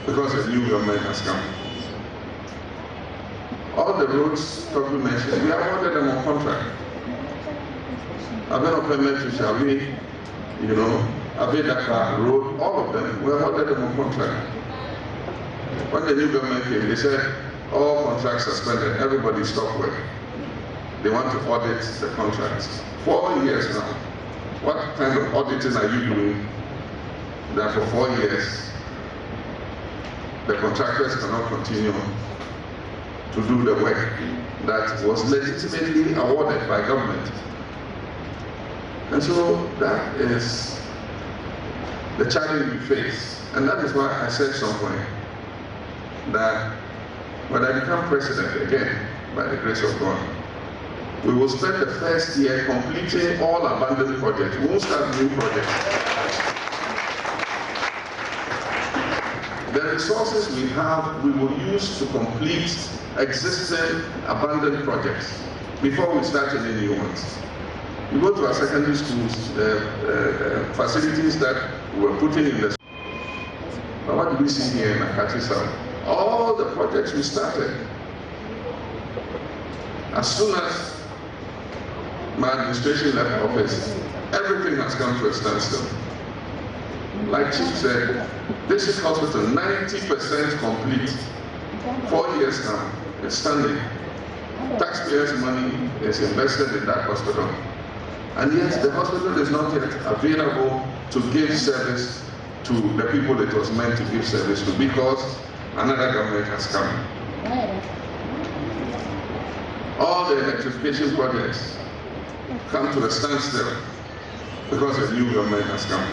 because a new government has come. All the roads Toby mentioned, we awarded them on contract. Shall Dakar Road, all of them, we awarded them on contract. When the new government came, they said all contracts suspended, everybody stopped work. They want to audit the contracts. 4 years now. What kind of auditing are you doing that for 4 years the contractors cannot continue to do the work that was legitimately awarded by government? And so that is the challenge we face. And that is why I said somewhere that when I become president again, by the grace of God, we will spend the first year completing all abandoned projects. We won't start new projects. The resources we have, we will use to complete existing abandoned projects before we start any new ones. We go to our secondary schools, facilities that we're putting in the. But what do we see here in Makati South? All the projects we started, as soon as my administration left office, everything has come to a standstill. Like Chief said, this hospital 90% complete. 4 years now, it's standing. Taxpayers' money is invested in that hospital. And yet the hospital is not yet available to give service to the people it was meant to give service to, because another government has come. All the electrification projects come to a standstill because a new government has come.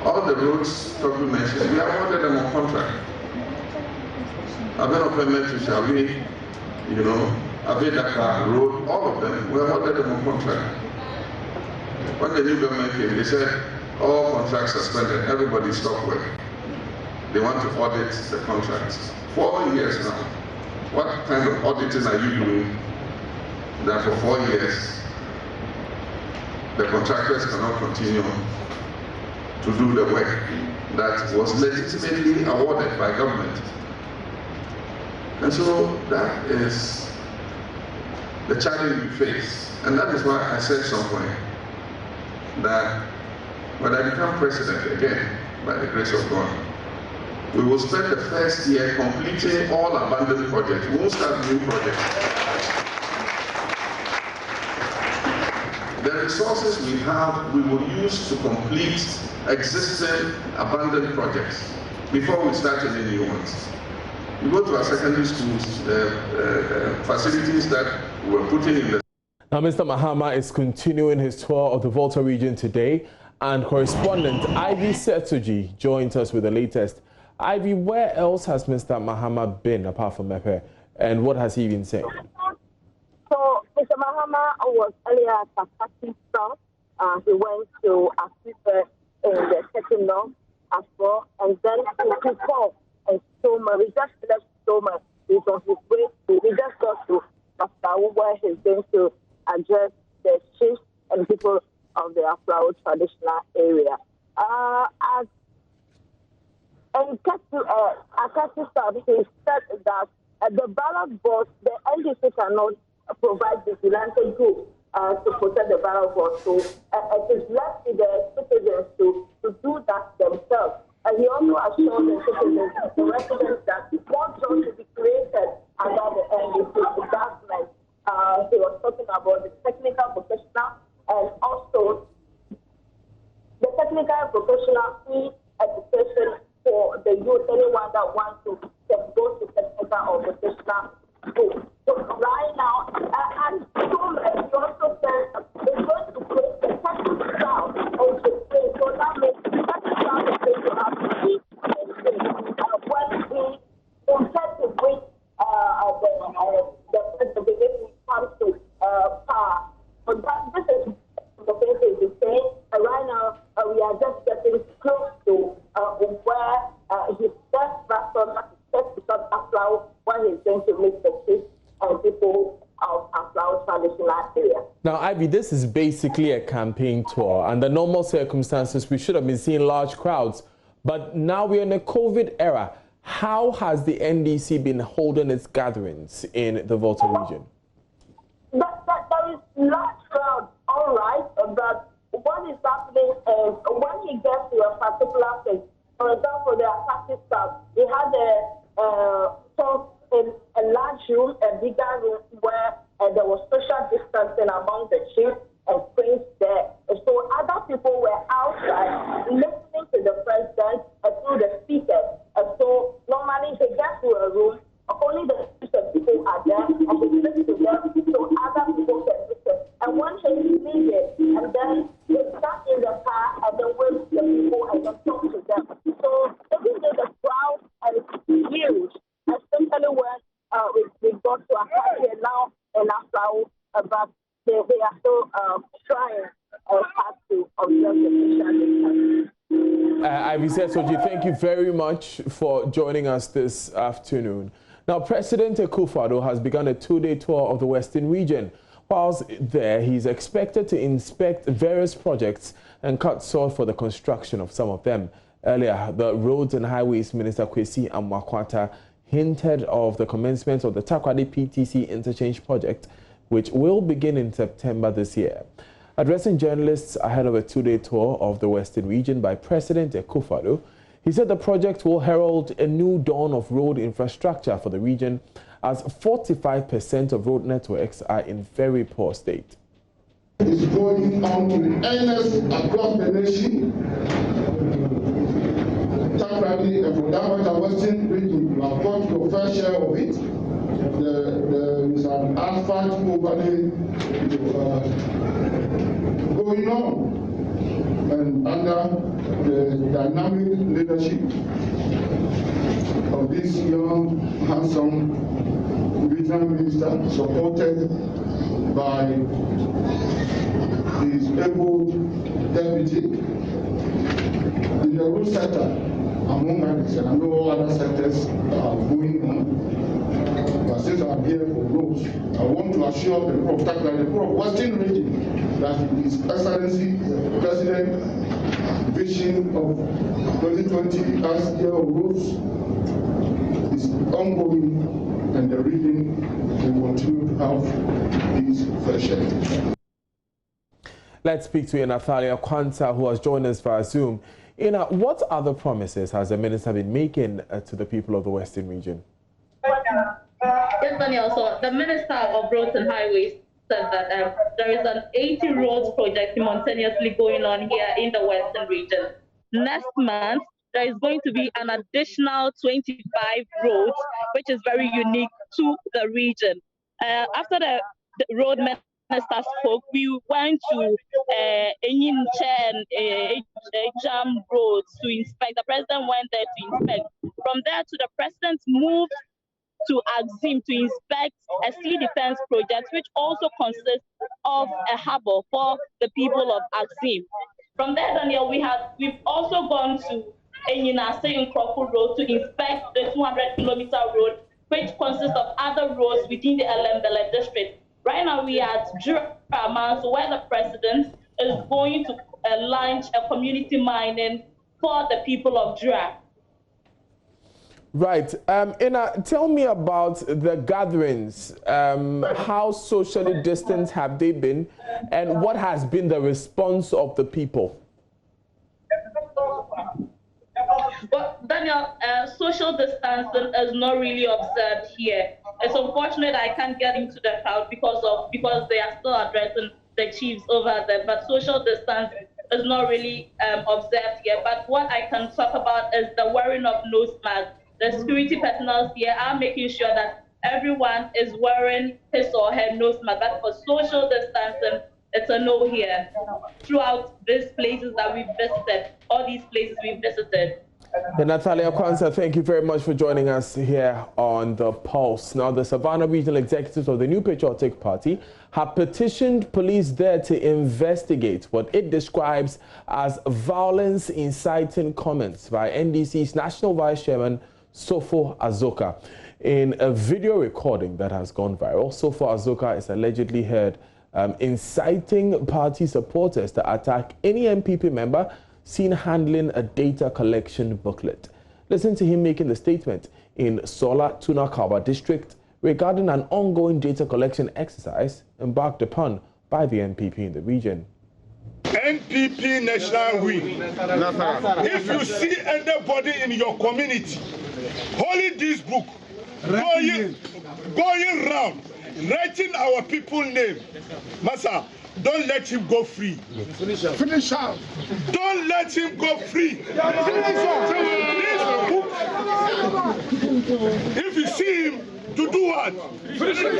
All the roads Toby mentioned, we awarded them on contract. Dakar Road, all of them, we awarded them on contract. When the new government came, they said all contracts suspended, everybody stopped work. They want to audit the contracts. 4 years now. What kind of auditing are you doing that for 4 years the contractors cannot continue to do the work that was legitimately awarded by government? And so that is the challenge we face. And that is why I said somewhere that when I become president again, by the grace of God, we will spend the first year completing all abandoned projects. We won't start new projects. The resources we have, we will use to complete existing abandoned projects before we start any new ones. We go to our secondary schools, facilities that we're putting in the. Now, Mr. Mahama is continuing his tour of the Volta region today, and correspondent Ivy Setsuji joins us with the latest. Ivy, where else has Mr. Mahama been apart from Mepe, and what has he been saying? So, Mr. Mahama was earlier at Makati South. He went to Azoka in the second north as well, and then to Kukor and Soma. We just left Soma. He's on his way to, we just got to Pastor, where he's going to address the chiefs and people of the Afro traditional area. And Akasi South, he said that the ballot box, the NDC cannot provide vigilante group to protect the ballot box. So it is left to the citizens to do that themselves. And he also assured the citizens, the residents, that more jobs will be created under the NDC government. He was talking about the technical professional and also the technical and professional free education for the youth, anyone that wants to go to technical or professional school. So right now, and he also said they're going to create the technical style of the state. So that makes the technical style of the state to have to be when he intends to bring the beginning comes to power. But this is the thing is saying right now we are just getting close to where his first platform has to start Afro when he's going to meet the chiefs and people of Afro traditional area. Now, Ivy, this is basically a campaign tour. Under normal circumstances, we should have been seeing large crowds. But now we're in a COVID era. How has the NDC been holding its gatherings in the Volta region? There is large crowd, all right, but what is happening is when he gets to a particular place, for example, the Akasi South, he had a talk in a large room, a bigger room, where there was social distancing among the chiefs and prince there. So other people were outside listening to the president through the speakers. So normally he gets to a room, only the people are there, and he listens to them so other people can listen. And when he leaves it, and then he sat in the car and then wait the people and then talk to them. So even though the crowd is huge, especially when we got to Akasi now in Afro, but they are still trying hard to observe the social distancing. Ivy Soji, thank you very much for joining us this afternoon. Now, President Akufo-Addo has begun a two-day tour of the Western region. Whilst there, he's expected to inspect various projects and cut soil for the construction of some of them. Earlier, the Roads and Highways Minister Kwesi Amwakwata hinted of the commencement of the Takoradi PTC interchange project, which will begin in September this year. Addressing journalists ahead of a two-day tour of the Western region by President Akufo-Addo, he said the project will herald a new dawn of road infrastructure for the region, as 45% of road networks are in very poor state. It's going on in earnest across the nation. Takoradi and for that matter, Western region, you have got your fair share of it. There is an asphalt overlay going on. And under the dynamic leadership of this young, handsome regional minister, supported by his able deputy, in the road sector, among others, and I know all other sectors are going on. But since I'm here for roads, I want to assure the people of Takoradi, the people of Western region, that His Excellency, the President, vision of 2020 as year of roads is ongoing, and the region will continue to have this fair share. Let's speak to Nathalia Kwanta, who has joined us via Zoom. Ina, what other promises has the minister been making to the people of the Western region? Yes, Daniel. So the Minister of Roads and Highways said that there is an 80 roads project simultaneously going on here in the Western region. Next month, there is going to be an additional 25 roads, which is very unique to the region. After the road minister spoke, we went to Enyinche and Ejam roads to inspect. The president went there to inspect. From there to the president moved to Axim to inspect a sea defense project, which also consists of a harbor for the people of Axim. From there, Daniel, we've also gone to Enyinase in Crawford Road to inspect the 200-kilometer road, which consists of other roads within the Elembele district. Right now we are at Jura, so where the president is going to launch a community mining for the people of Jura. Right. Ina, tell me about the gatherings. How socially distant have they been, and what has been the response of the people? Well, Daniel, social distancing is not really observed here. It's unfortunate I can't get into the crowd because they are still addressing the chiefs over there. But social distance is not really observed here. But what I can talk about is the wearing of nose masks. The security personnel here are making sure that everyone is wearing his or her nose mask. But for social distancing, it's a no here. Throughout these places that we've visited, all these places we've visited. Natalia Kwanzaa, thank you very much for joining us here on The Pulse. Now, the Savannah Regional Executives of the New Patriotic Party have petitioned police there to investigate what it describes as violence-inciting comments by NDC's National Vice Chairman, Sofo Azoka. In a video recording that has gone viral, Sofo Azoka is allegedly heard inciting party supporters to attack any MPP member seen handling a data collection booklet. Listen to him making the statement in Sola Tunakawa district regarding an ongoing data collection exercise embarked upon by the MPP in the region. NPP National Week. If you see anybody in your community holding this book, going round, writing our people's name, Massa, don't let him go free. Finish him. Finish him. Don't let him go free. If you see him, to do what? Finish him.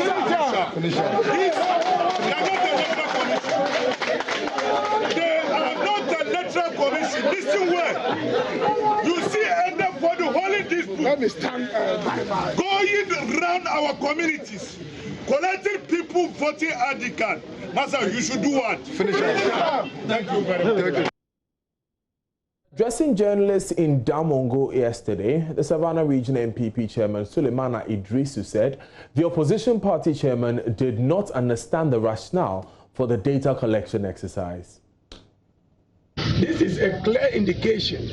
They are not the electoral commission. Listen well. You see anybody holding this book, let me stand going around our communities, collecting people voting ID card. Master, you should do what? Finish it. Thank you very much. Addressing journalists in Damongo yesterday, the Savannah Region MPP Chairman Suleimana Idrisu said the opposition party chairman did not understand the rationale for the data collection exercise. This is a clear indication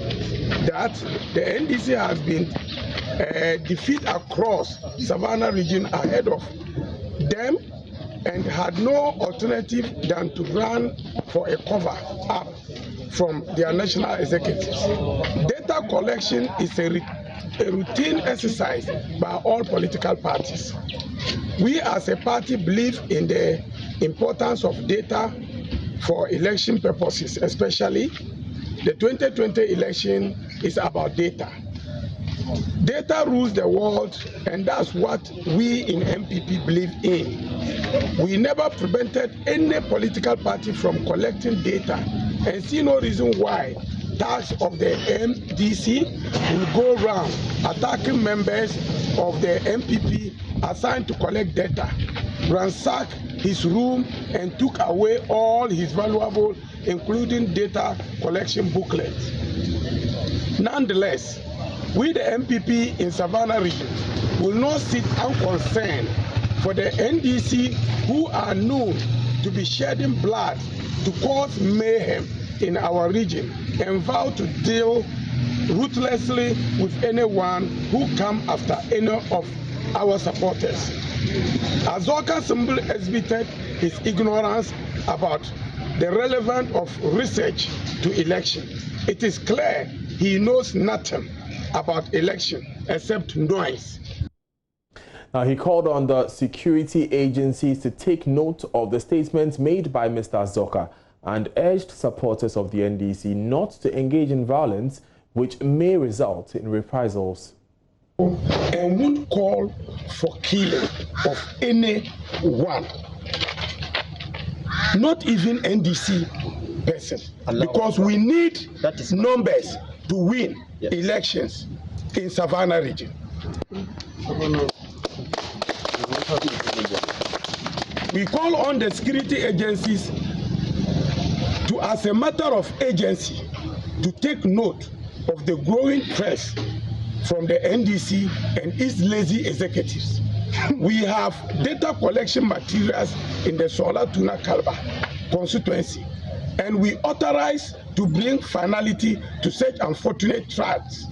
that the NDC has been defeated across Savannah region ahead of them and had no alternative than to run for a cover up from their national executives. Data collection is a routine exercise by all political parties. We as a party believe in the importance of data for election purposes, especially the 2020 election is about data. Data rules the world, and that's what we in MPP believe in. We never prevented any political party from collecting data and see no reason why tasks of the MDC will go around attacking members of the MPP assigned to collect data, ransack his room and took away all his valuable, including data collection booklets. Nonetheless, we the MPP in Savannah region will not sit unconcerned for the NDC who are known to be shedding blood to cause mayhem in our region and vow to deal ruthlessly with anyone who comes after any of our supporters. Azoka simply exhibited his ignorance about the relevance of research to election. It is clear he knows nothing about election except noise. Now, he called on the security agencies to take note of the statements made by Mr. Azoka and urged supporters of the NDC not to engage in violence, which may result in reprisals. And won't call for killing of anyone, not even NDC person, because we need numbers to win elections in Savannah region. We call on the security agencies to, as a matter of agency, to take note of the growing press from the NDC and its lazy executives we have data collection materials in the Sola Tuna Kalba constituency, and we authorize to bring finality to such unfortunate trials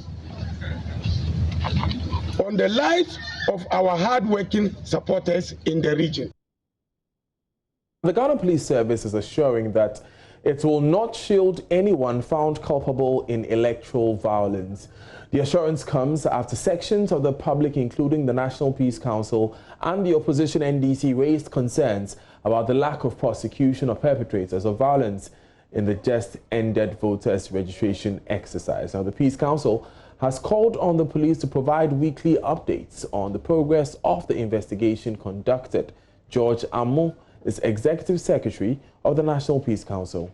on the lives of our hard-working supporters in the region. The Ghana Police Service is assuring that it will not shield anyone found culpable in electoral violence. The assurance comes after sections of the public, including the National Peace Council and the opposition NDC, raised concerns about the lack of prosecution of perpetrators of violence in the just-ended voters' registration exercise. Now, the Peace Council has called on the police to provide weekly updates on the progress of the investigation conducted. George Amu is Executive Secretary of the National Peace Council.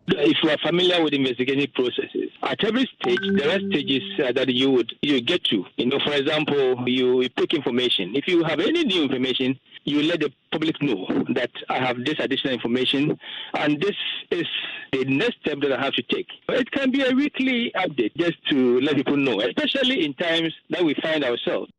If you are familiar with investigative processes, at every stage there are stages that you get to. For example, you pick information. If you have any new information, you let the public know that I have this additional information, and this is the next step that I have to take. It can be a weekly update just to let people know, especially in times that we find ourselves.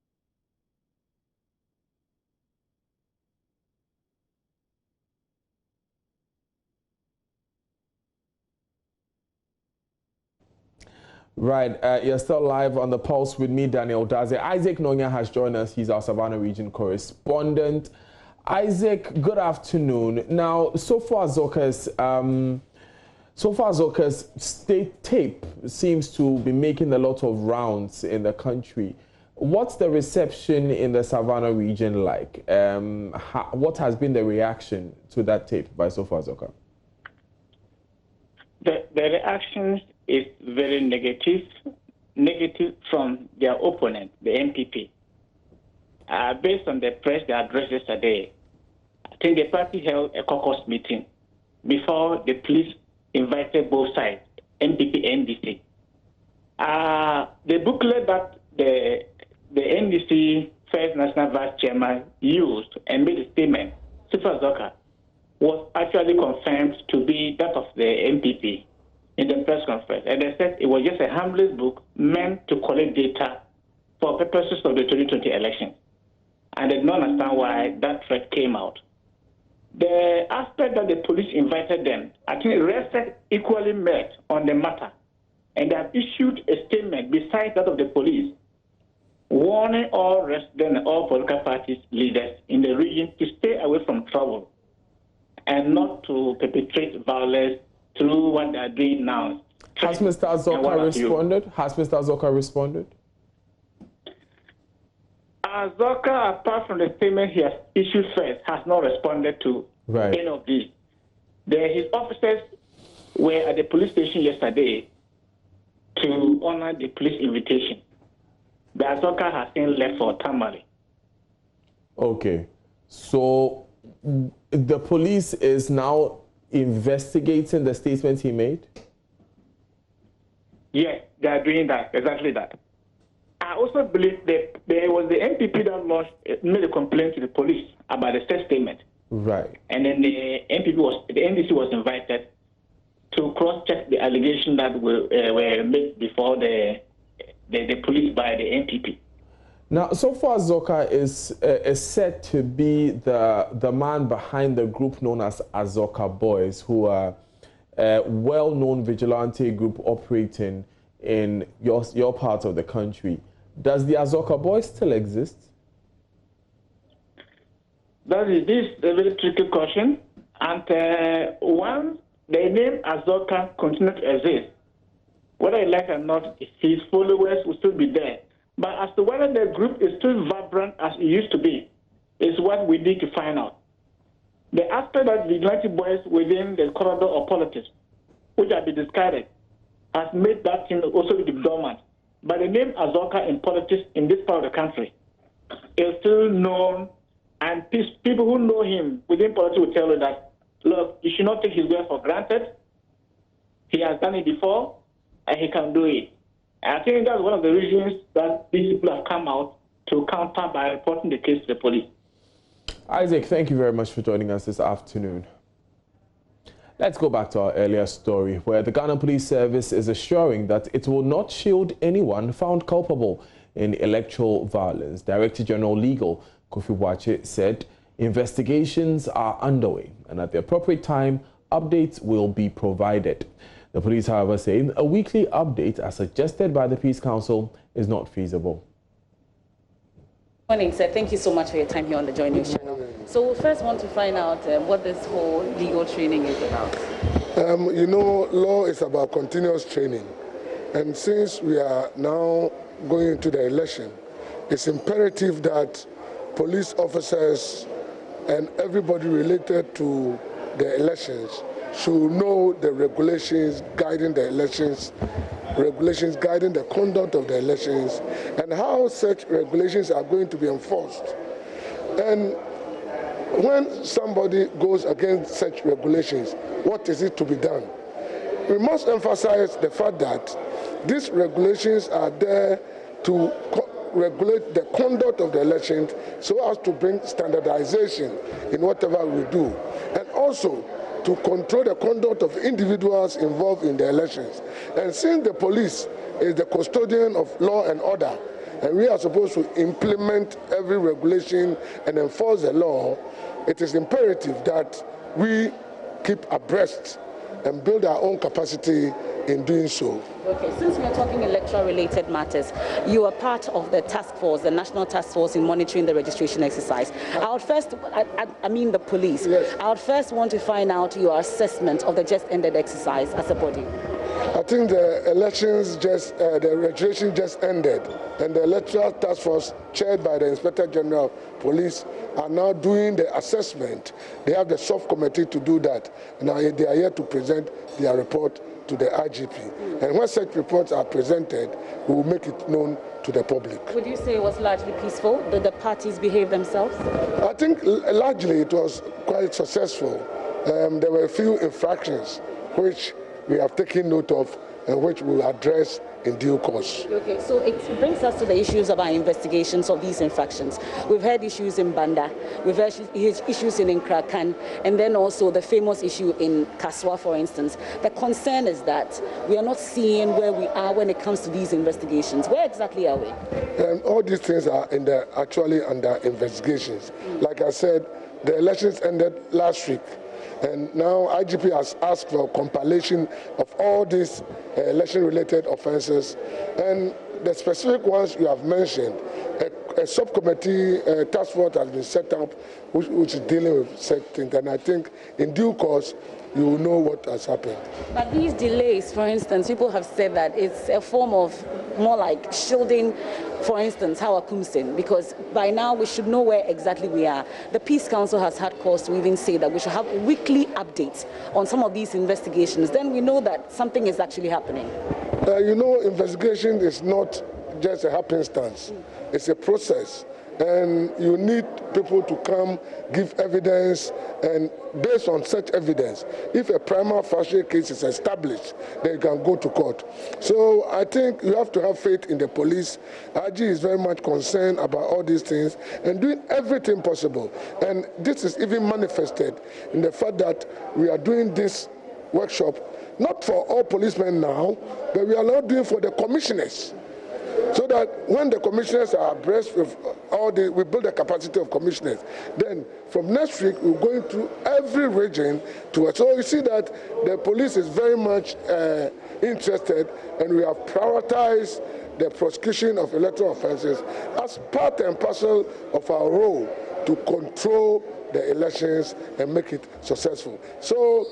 Right, you're still live on The Pulse with me, Daniel Daze. Isaac Nonya has joined us. He's our Savannah region correspondent. Isaac, good afternoon. Now, so far Azoka's state tape seems to be making a lot of rounds in the country. What's the reception in the Savannah region like? What has been the reaction to that tape by so far Azoka? The reactions is very negative from their opponent, the MPP. Based on the press they addressed yesterday, I think the party held a caucus meeting before the police invited both sides, MPP and NDC. The booklet that the NDC First National Vice Chairman used and made a statement, Super Azoka, was actually confirmed to be that of the MPP in the press conference. And they said it was just a harmless book meant to collect data for purposes of the 2020 election. And they did not understand why that threat came out. The aspect that the police invited them, I think the rest equally met on the matter. And they have issued a statement besides that of the police, warning all residents and all political parties leaders in the region to stay away from trouble and not to perpetrate violence through what they are doing now. Has Mr. Azoka responded? Has Mr. Azoka responded? Azoka, apart from the statement he has issued first, has not responded to any of these. His officers were at the police station yesterday to honor the police invitation. The Azoka has been left for Tamale. Okay. So the police is now investigating the statements he made? Yes, they are doing that, exactly that. I also believe that there was the MPP that made a complaint to the police about the said statement. Right. And then the NDC was invited to cross-check the allegation that were made before the police by the MPP. Now, so far, Azoka is said to be the man behind the group known as Azoka Boys, who are a well-known vigilante group operating in your part of the country. Does the Azoka Boys still exist? That is a very tricky question. And once the name Azoka continues to exist, whether you like or not, his followers will still be there. But as to whether the group is still vibrant as it used to be, is what we need to find out. The aspect that vigilante boys within the corridor of politics, which have been discarded, has made that thing also be dormant. But the name Azoka in politics in this part of the country is still known, and people who know him within politics will tell you that, look, you should not take his word for granted. He has done it before, and he can do it. I think that's one of the reasons that these people have come out to counter by reporting the case to the police. Isaac, thank you very much for joining us this afternoon. Let's go back to our earlier story, where the Ghana Police Service is assuring that it will not shield anyone found culpable in electoral violence. Director General Legal Kofi Boakye said investigations are underway and at the appropriate time, updates will be provided. The police, however, say a weekly update, as suggested by the Peace Council, is not feasible. Morning, sir. Thank you so much for your time here on the JoyNews channel. So we first want to find out what this whole legal training is about. You know, law is about continuous training. And since we are now going into the election, it's imperative that police officers and everybody related to the elections should know the regulations guiding the elections, regulations guiding the conduct of the elections, and how such regulations are going to be enforced. And when somebody goes against such regulations, what is it to be done? We must emphasize the fact that these regulations are there to regulate the conduct of the elections so as to bring standardization in whatever we do, and also to control the conduct of individuals involved in the elections. And since the police is the custodian of law and order, and we are supposed to implement every regulation and enforce the law, it is imperative that we keep abreast and build our own capacity in doing so. Okay, since we are talking electoral-related matters, you are part of the task force, the National Task Force in monitoring the registration exercise. I would first, I mean the police, yes. I would first want to find out your assessment of the just ended exercise as a body. I think the elections the registration just ended, and the Electoral Task Force, chaired by the Inspector General of Police, are now doing the assessment. They have the subcommittee to do that. Now they are here to present their report to the IGP. And when such reports are presented, we will make it known to the public. Would you say it was largely peaceful? Did the parties behave themselves? I think largely it was quite successful. There were a few infractions which we have taken note of and which we will address in due course. Okay, so it brings us to the issues of our investigations of these infractions. We've had issues in Banda, we've had issues in Nkrakan, and then also the famous issue in Kaswa, for instance. The concern is that we are not seeing where we are when it comes to these investigations. Where exactly are we? All these things are actually under investigations. Like I said, the elections ended last week. And now IGP has asked for a compilation of all these election-related offences. And the specific ones you have mentioned, a subcommittee task force has been set up which is dealing with such things. And I think in due course, you will know what has happened. But these delays, for instance, people have said that it's a form of more like shielding, for instance, Hawakumsin, because by now we should know where exactly we are. The Peace Council has had cause to even say that we should have weekly updates on some of these investigations. Then we know that something is actually happening. You know, investigation is not just a happenstance. It's a process. And you need people to come, give evidence, and based on such evidence, if a prima facie case is established, then you can go to court. So I think you have to have faith in the police. IG is very much concerned about all these things and doing everything possible. And this is even manifested in the fact that we are doing this workshop, not for all policemen now, but we are now doing for the commissioners. So that when the commissioners are abreast with we build the capacity of commissioners. Then from next week, we're going through every region to it. So you see that the police is very much interested, and we have prioritized the prosecution of electoral offences as part and parcel of our role to control the elections and make it successful. So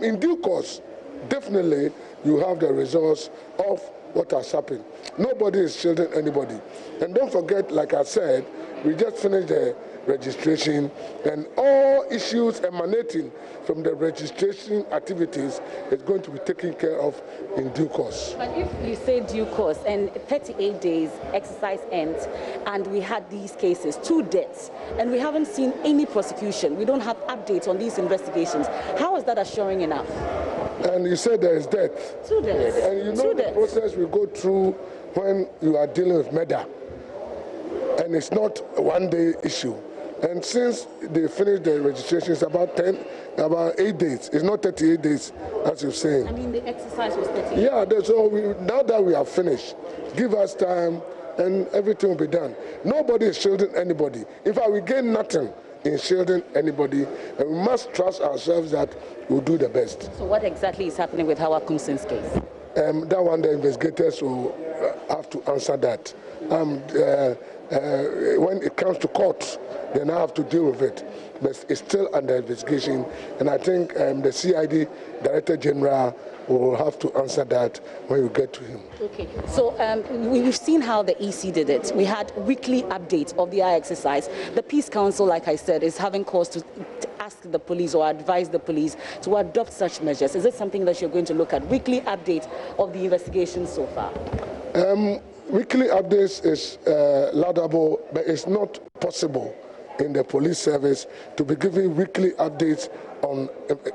in due course, definitely you have the results of what has happened. Nobody is shielding anybody. And don't forget, like I said, we just finished the registration, and all issues emanating from the registration activities is going to be taken care of in due course. But if you say due course and 38 days exercise ends, and we had these cases, 2 deaths, and we haven't seen any prosecution, we don't have updates on these investigations, how is that assuring enough? And you said there is death. 2 deaths. And you know the process we go through when you are dealing with murder. And it's not a one-day issue. And since they finished the registration, it's about 8 days. It's not 38 days, as you're saying. I mean, the exercise was 38 days. Yeah, so now that we have finished, give us time and everything will be done. Nobody is shielding anybody. In fact, we gain nothing in shielding anybody, and we must trust ourselves that we'll do the best. So what exactly is happening with Howard Kumsin's case? That one, the investigators will have to answer that. When it comes to court, then I have to deal with it. But it's still under investigation, and I think the CID Director General will have to answer that when you get to him. Okay, so we've seen how the EC did it. We had weekly updates of the exercise. The Peace Council, like I said, is having cause to ask the police or advise the police to adopt such measures. Is it something that you're going to look at? Weekly update of the investigation so far? Weekly updates is laudable, but it's not possible in the police service to be giving weekly updates on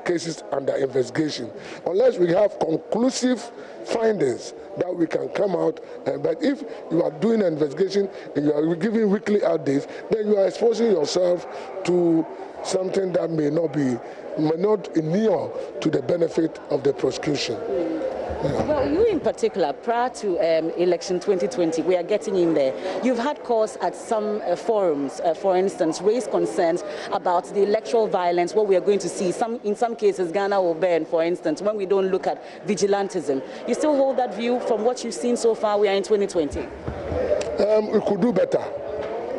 cases under investigation, unless we have conclusive findings that we can come out. But if you are doing an investigation and you are giving weekly updates, then you are exposing yourself to something that may not inure to the benefit of the prosecution. Yeah. Well, you in particular, prior to election 2020, we are getting in there. You've had calls at some forums, for instance, raise concerns about the electoral violence, what we are going to see. In some cases, Ghana will burn, for instance, when we don't look at vigilantism. You still hold that view from what you've seen so far? We are in 2020. We could do better.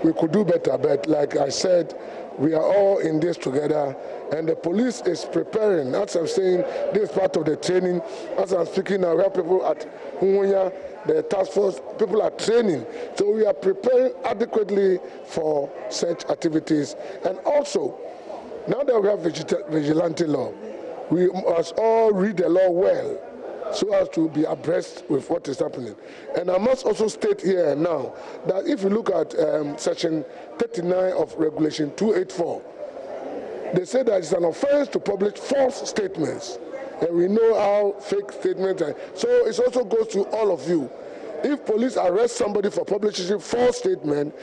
We could do better, but like I said, we are all in this together, and the police is preparing. As I'm saying, this is part of the training. As I'm speaking now, we have people at Humunya, the task force, people are training. So we are preparing adequately for such activities. And also, now that we have vigilante law, we must all read the law well, so as to be abreast with what is happening. And I must also state here and now that if you look at section 39 of regulation 284, they say that it's an offense to publish false statements. And we know how fake statements are. So it also goes to all of you. If police arrest somebody for publishing false statement,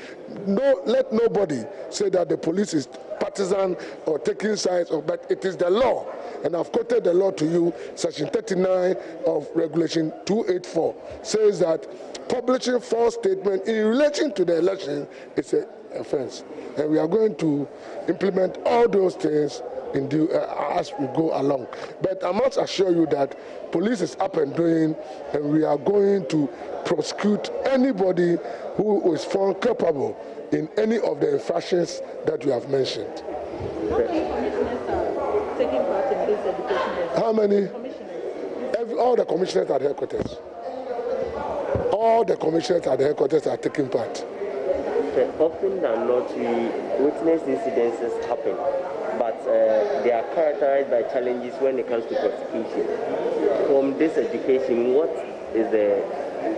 let nobody say that the police is partisan or taking sides, but it is the law. And I've quoted the law to you. Section 39 of Regulation 284 says that publishing false statement in relation to the election is an offense. And we are going to implement all those things as we go along. But I must assure you that police is up and doing, and we are going to prosecute anybody who is found culpable in any of the infractions that you have mentioned. How many commissioners are taking part in this education? How many? All the commissioners at headquarters. All the commissioners at the headquarters are taking part. Often than not, we witness incidences happen, but they are characterized by challenges when it comes to prosecution. From this education, what is the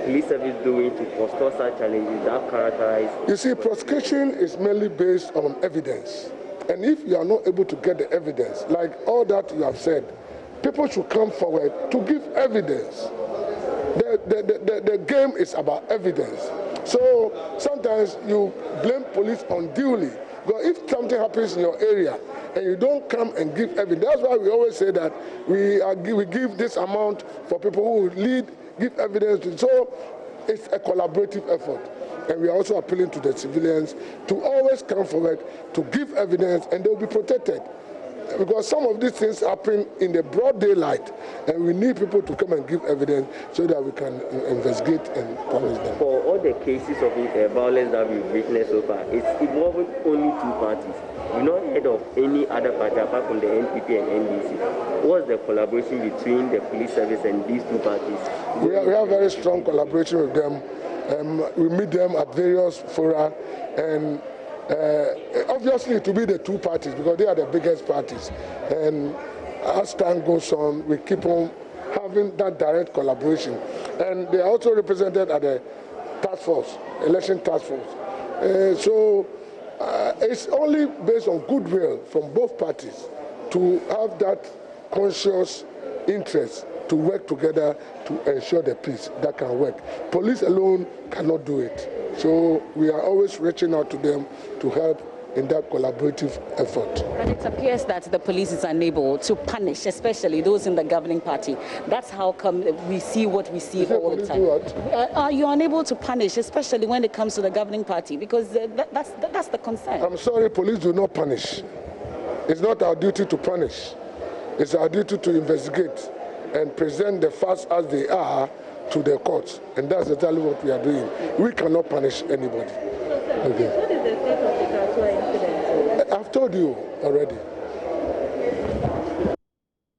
police service doing to forestall such challenges that characterize? You see, prosecution is mainly based on evidence. And if you are not able to get the evidence, like all that you have said, people should come forward to give evidence. The game is about evidence. So sometimes you blame police unduly. Because if something happens in your area and you don't come and give evidence, that's why we always say that we give this amount for people who give evidence. So it's a collaborative effort. And we are also appealing to the civilians to always come forward to give evidence, and they'll be protected. Because some of these things happen in the broad daylight, and we need people to come and give evidence so that we can investigate and punish them. For all the cases of violence that we've witnessed so far, it's involving only two parties. We've not heard of any other party apart from the NPP and NDC. What's the collaboration between the police service and these two parties? We have very strong collaboration with them. We meet them at various fora, and obviously to be the two parties because they are the biggest parties. And as time goes on, we keep on having that direct collaboration. And they are also represented at the task force, election task force. So it's only based on goodwill from both parties to have that conscious interest to work together to ensure the peace that can work. Police alone cannot do it. So we are always reaching out to them to help in that collaborative effort. But it appears that the police is unable to punish, especially those in the governing party. That's how come we see what we see all the time. Are you unable to punish, especially when it comes to the governing party? Because that's the concern. I'm sorry, police do not punish. It's not our duty to punish. It's our duty to investigate and present the facts as they are to the courts. And that's exactly what we are doing. We cannot punish anybody. Okay. What is the state of the Katua incident? I've told you already.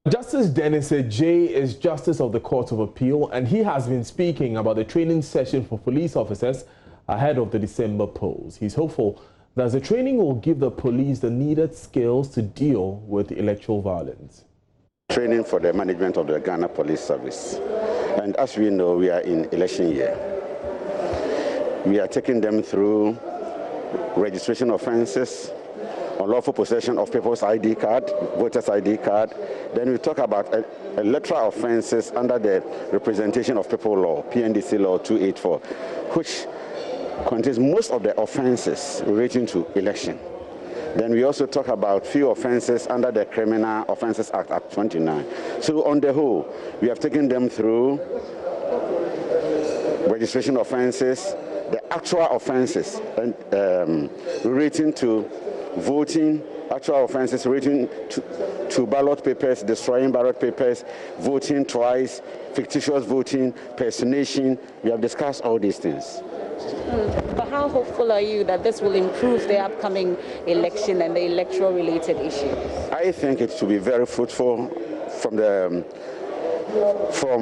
Justice Dennis J is Justice of the Court of Appeal, and he has been speaking about the training session for police officers ahead of the December polls. He's hopeful that the training will give the police the needed skills to deal with electoral violence. Training for the management of the Ghana Police Service. And as we know, we are in election year. We are taking them through registration offences, unlawful possession of people's ID card, voters' ID card. Then we talk about electoral offences under the Representation of People Law, PNDC Law 284, which contains most of the offences relating to election. Then we also talk about few offences under the Criminal Offences Act, Act 29. So on the whole, we have taken them through registration offences, the actual offences relating to voting, actual offences relating to ballot papers, destroying ballot papers, voting twice, fictitious voting, personation. We have discussed all these things. But how hopeful are you that this will improve the upcoming election and the electoral related issues? I think it should be very fruitful from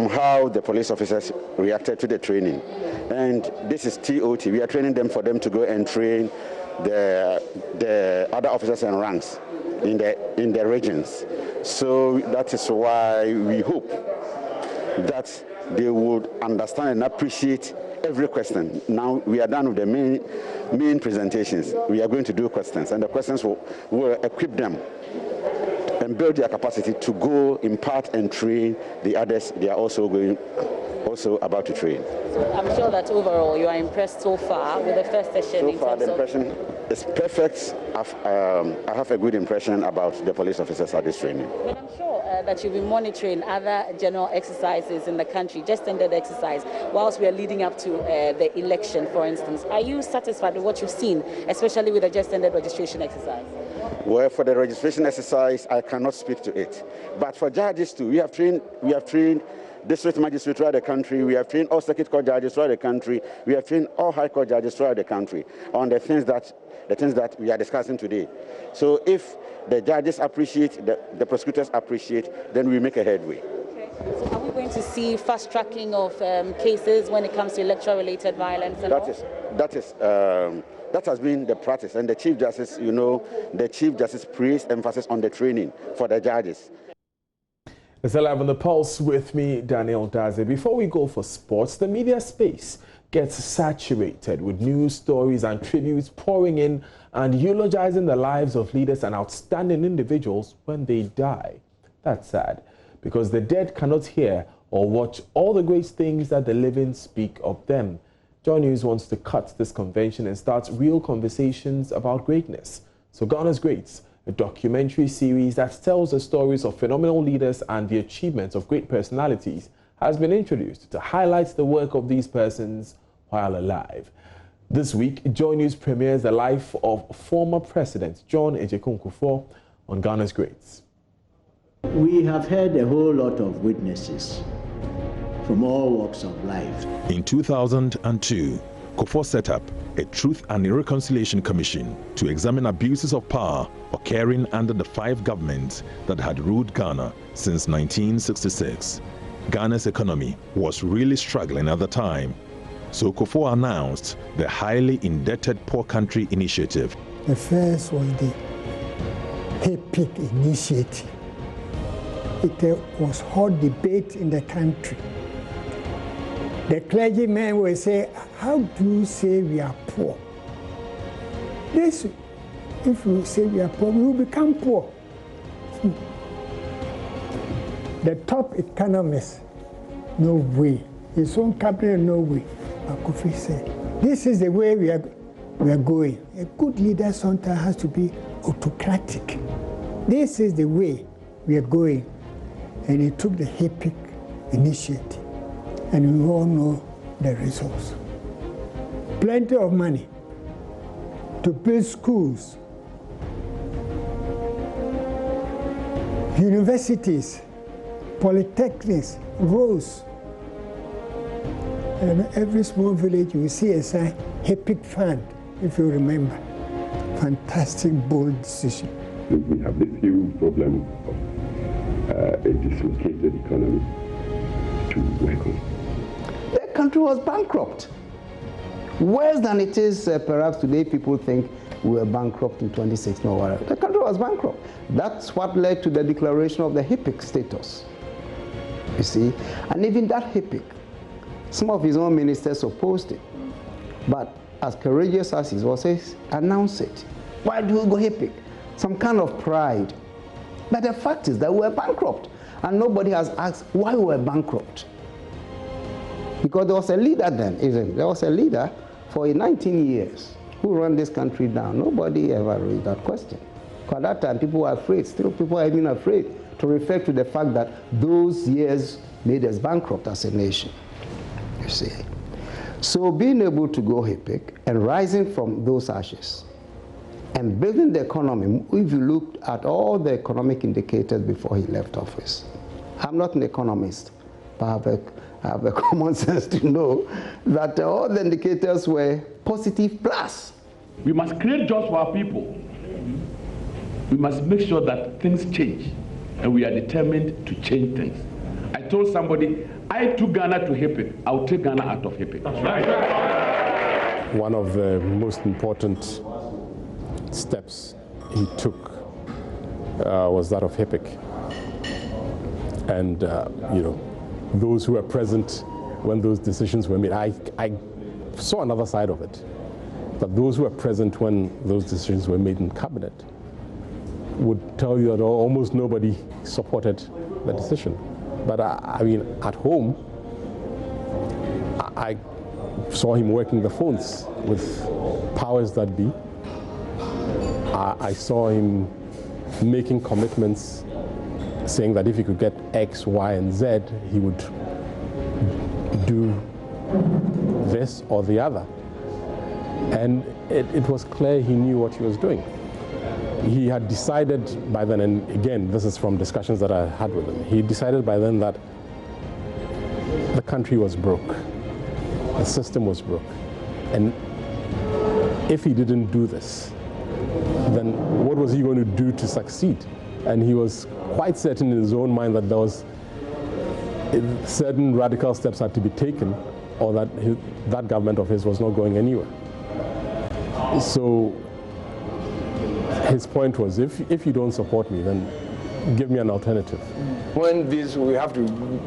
how the police officers reacted to the training. And this is TOT. We are training them for them to go and train the other officers and ranks in the regions. So that is why we hope that they would understand and appreciate every question. Now we are done with the main presentations. We are going to do questions, and the questions will equip them and build their capacity to go impart and train the others they are also about to train. So I'm sure that overall you are impressed so far with the first session. So far the impression is perfect. I have a good impression about the police officers at this training. But I'm sure that you'll be monitoring other general exercises in the country, just ended exercise, whilst we are leading up to the election, for instance. Are you satisfied with what you've seen, especially with the just ended registration exercise? Well, for the registration exercise, I cannot speak to it. But for judges too, we have trained district magistrates throughout the country. We have trained all circuit court judges throughout the country. We have trained all high court judges throughout the country on the things that we are discussing today. So if the judges appreciate, the prosecutors appreciate, then we make a headway. Okay. So are we going to see fast tracking of cases when it comes to electoral-related violence and That has been the practice, and the Chief Justice, the Chief Justice placed emphasis on the training for the judges. It's Alive on the Pulse with me, Daniel Daze. Before we go for sports, the media space gets saturated with news stories and tributes pouring in and eulogizing the lives of leaders and outstanding individuals when they die. That's sad, because the dead cannot hear or watch all the great things that the living speak of them. JoyNews wants to cut this convention and start real conversations about greatness. So Ghana's Greats, a documentary series that tells the stories of phenomenal leaders and the achievements of great personalities, has been introduced to highlight the work of these persons while alive. This week, JoyNews premieres the life of former President John Ejekun Kufuor on Ghana's Greats. We have heard a whole lot of witnesses from all walks of life. In 2002, Kufuor set up a Truth and Reconciliation Commission to examine abuses of power occurring under the 5 governments that had ruled Ghana since 1966. Ghana's economy was really struggling at the time, so Kufuor announced the highly indebted Poor Country Initiative. The first was the Pay-Pick Initiative. It was hot debate in the country. The clergymen will say, how do you say we are poor? This, if you say we are poor, we will become poor. The top economist, no way. His own cabinet, no way. Akufi said, this is the way we are. we are going. A good leader sometimes has to be autocratic. This is the way we are going. And he took the HIPIC initiative. And we all know the results. Plenty of money to build schools, universities, polytechnics, roads. And every small village you will see a sign, HIPIC Fund, if you remember. Fantastic, bold decision. We have this huge problem of a dislocated economy to work on. The country was bankrupt. Worse than it is perhaps today. People think we were bankrupt in 2016 or whatever. The country was bankrupt. That's what led to the declaration of the HIPIC status. You see? And even that HIPIC, some of his own ministers opposed it. But as courageous as he was, he announced it. Why do we go HIPIC? Some kind of pride. But the fact is that we were bankrupt. And nobody has asked why we were bankrupt. Because there was a leader then, isn't it? There was a leader for 19 years who ran this country down. Nobody ever raised that question. Because at that time, people were afraid. Still, people are even afraid to refer to the fact that those years made us bankrupt as a nation. You see. So being able to go HIPIC and rising from those ashes and building the economy, if you looked at all the economic indicators before he left office, I'm not an economist, but I have a common sense to know that all the indicators were positive plus. We must create jobs for our people. We must make sure that things change, and we are determined to change things. I told somebody, I took Ghana to HIPIC. I'll take Ghana out of HIPIC. That's right. One of the most important steps he took was that of HIPIC. And, you know, those who were present when those decisions were made, I saw another side of it. But those who were present when those decisions were made in cabinet would tell you that almost nobody supported the decision. But I mean, at home, I saw him working the phones with powers that be. I saw him making commitments saying that if he could get X, Y, and Z, he would do this or the other. And it was clear he knew what he was doing. He had decided by then, and again, this is from discussions that I had with him, he decided by then that the country was broke. The system was broke. And if he didn't do this, then what was he going to do to succeed? And he was quite certain in his own mind that there was certain radical steps had to be taken, or that that government of his was not going anywhere. So his point was, if you don't support me, then give me an alternative. When we have to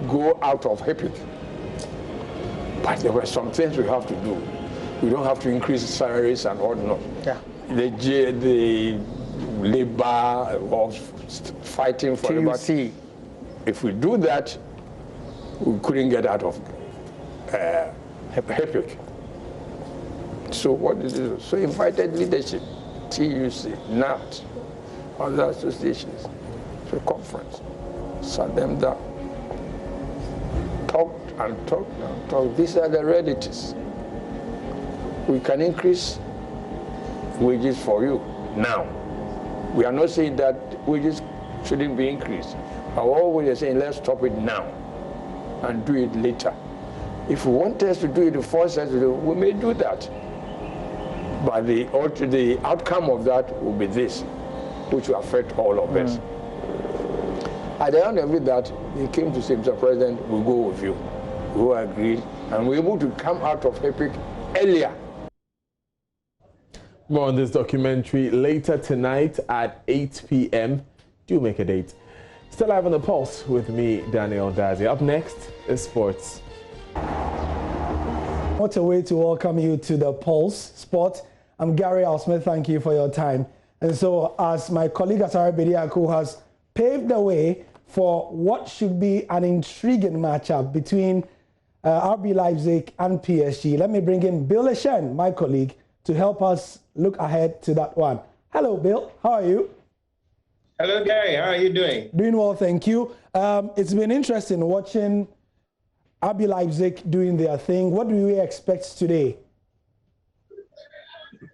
go out of HIPIC, but there were some things we have to do. We don't have to increase salaries and whatnot. Yeah. The labor was fighting for labor. If we do that, we couldn't get out of HIPIC. So what did he do? So he invited leadership, TUC, NAT, other associations, to a conference, sat them down, talked and talked and talked. These are the realities. We can increase wages for you now. We are not saying that wages shouldn't be increased. But what we are saying, let's stop it now and do it later. If we want us to do it, force us to do it, we may do that. But the outcome of that will be this, which will affect all of us. At the end of it, that he came to say, Mr. President, we'll go with you. We agreed, and we're able to come out of HIPIC earlier. More on this documentary later tonight at 8 p.m. Do make a date. Still live on the Pulse with me, Daniel Dazi. Up next is sports. What a way to welcome you to the Pulse Sport. I'm Gary Alsmith. Thank you for your time. And so, as my colleague Asari Bediako has paved the way for what should be an intriguing matchup between RB Leipzig and PSG, let me bring in Bill Eshen, my colleague, to help us look ahead to that one. Hello, Bill. How are you? Hello, Gary. How are you doing? Doing well, thank you. It's been interesting watching RB Leipzig doing their thing. What do we expect today?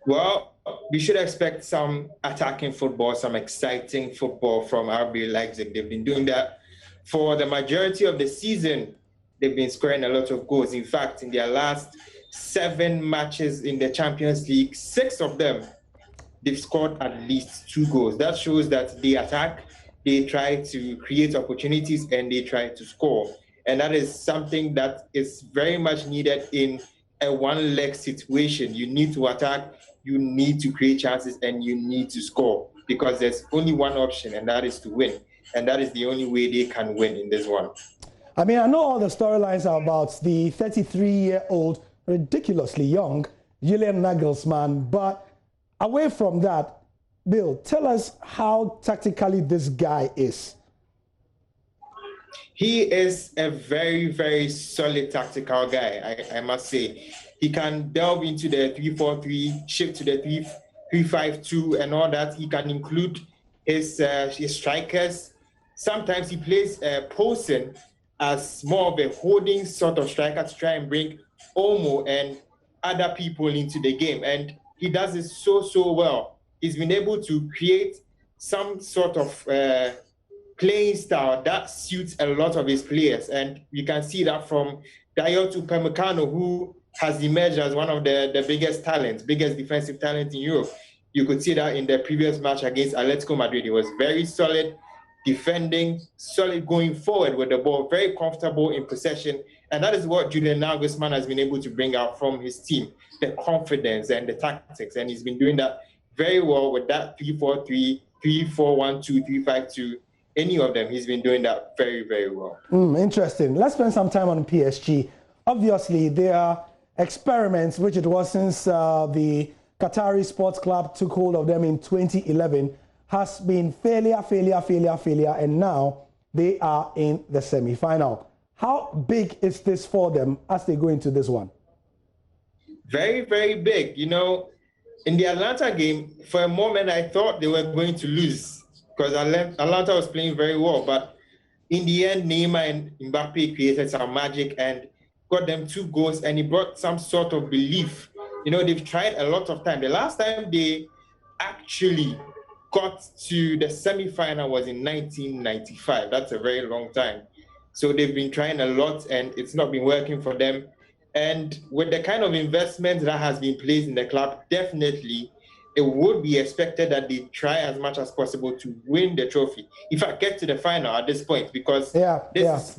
Well, we should expect some attacking football, some exciting football from RB Leipzig. They've been doing that for the majority of the season. They've been scoring a lot of goals. In fact, in their last 7 matches in the Champions League, 6 of them, they've scored at least 2 goals. That shows that they attack, they try to create opportunities, and they try to score. And that is something that is very much needed in a one-leg situation. You need to attack, you need to create chances, and you need to score, because there's only one option, and that is to win. And that is the only way they can win in this one. I mean, I know all the storylines are about the 33-year-old, ridiculously young Julian Nagelsmann, but away from that, Bill, tell us how tactically this guy is. He is a very, very solid tactical guy, I must say. He can delve into the 3-4-3, shift to the 3-5-2 and all that. He can include his strikers. Sometimes he plays Poulsen as more of a holding sort of striker to try and bring Olmo and other people into the game. And he does it so well. He's been able to create some sort of playing style that suits a lot of his players. And you can see that from Dayot Upamecano, who has emerged as one of the biggest defensive talents in Europe. You could see that in the previous match against Atletico Madrid. He was very solid defending, solid going forward with the ball, very comfortable in possession. And that is what Julian Nagelsmann has been able to bring out from his team, the confidence and the tactics. And he's been doing that very well with that 3-4-3, 3-4-1-2, 3-5-2. Any of them, he's been doing that very, very well. Interesting. Let's spend some time on PSG. Obviously, there are experiments, which it was since the Qatari Sports Club took hold of them in 2011, has been failure, and now they are in the semi-final. How big is this for them as they go into this one? Very, very big. You know, in the Atlanta game, for a moment, I thought they were going to lose because Atlanta was playing very well. But in the end, Neymar and Mbappe created some magic and got them 2 goals, and it brought some sort of belief. You know, they've tried a lot of time. The last time they actually got to the semi-final was in 1995. That's a very long time. So they've been trying a lot, and it's not been working for them. And with the kind of investment that has been placed in the club, definitely it would be expected that they try as much as possible to win the trophy. In fact, get to the final at this point, because this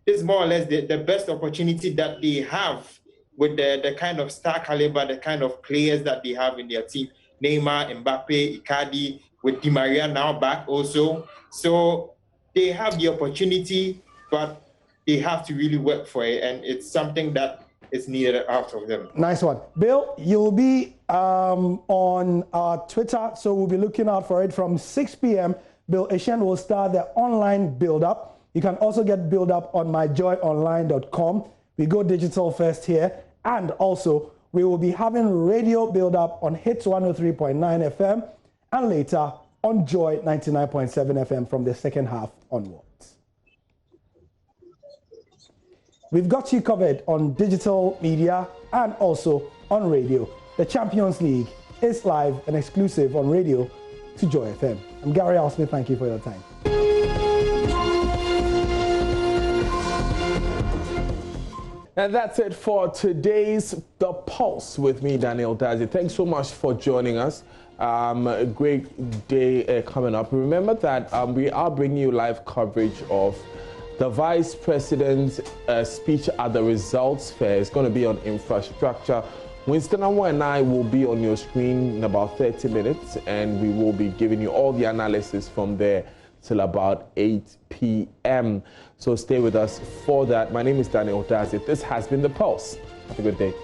is more or less the best opportunity that they have with the kind of star caliber, the kind of players that they have in their team. Neymar, Mbappe, Icardi, with Di Maria now back also. So they have the opportunity, but they have to really work for it, and it's something that is needed out of them. Nice one. Bill, you'll be on our Twitter, so we'll be looking out for it from 6 p.m. Bill Eshen will start the online build-up. You can also get build-up on myjoyonline.com. We go digital first here, and also we will be having radio build-up on Hits 103.9 FM and later on Joy 99.7 FM from the second half onwards. We've got you covered on digital media and also on radio. The Champions League is live and exclusive on radio to Joy FM. I'm Gary Alsmith. Thank you for your time. And that's it for today's The Pulse with me, Daniel Dazi. Thanks so much for joining us. A great day coming up. Remember that we are bringing you live coverage of the Vice President's speech at the Results Fair. It's going to be on infrastructure. Winston Amo and I will be on your screen in about 30 minutes, and we will be giving you all the analysis from there till about 8 p.m. So stay with us for that. My name is Daniel Dazi. This has been The Pulse. Have a good day.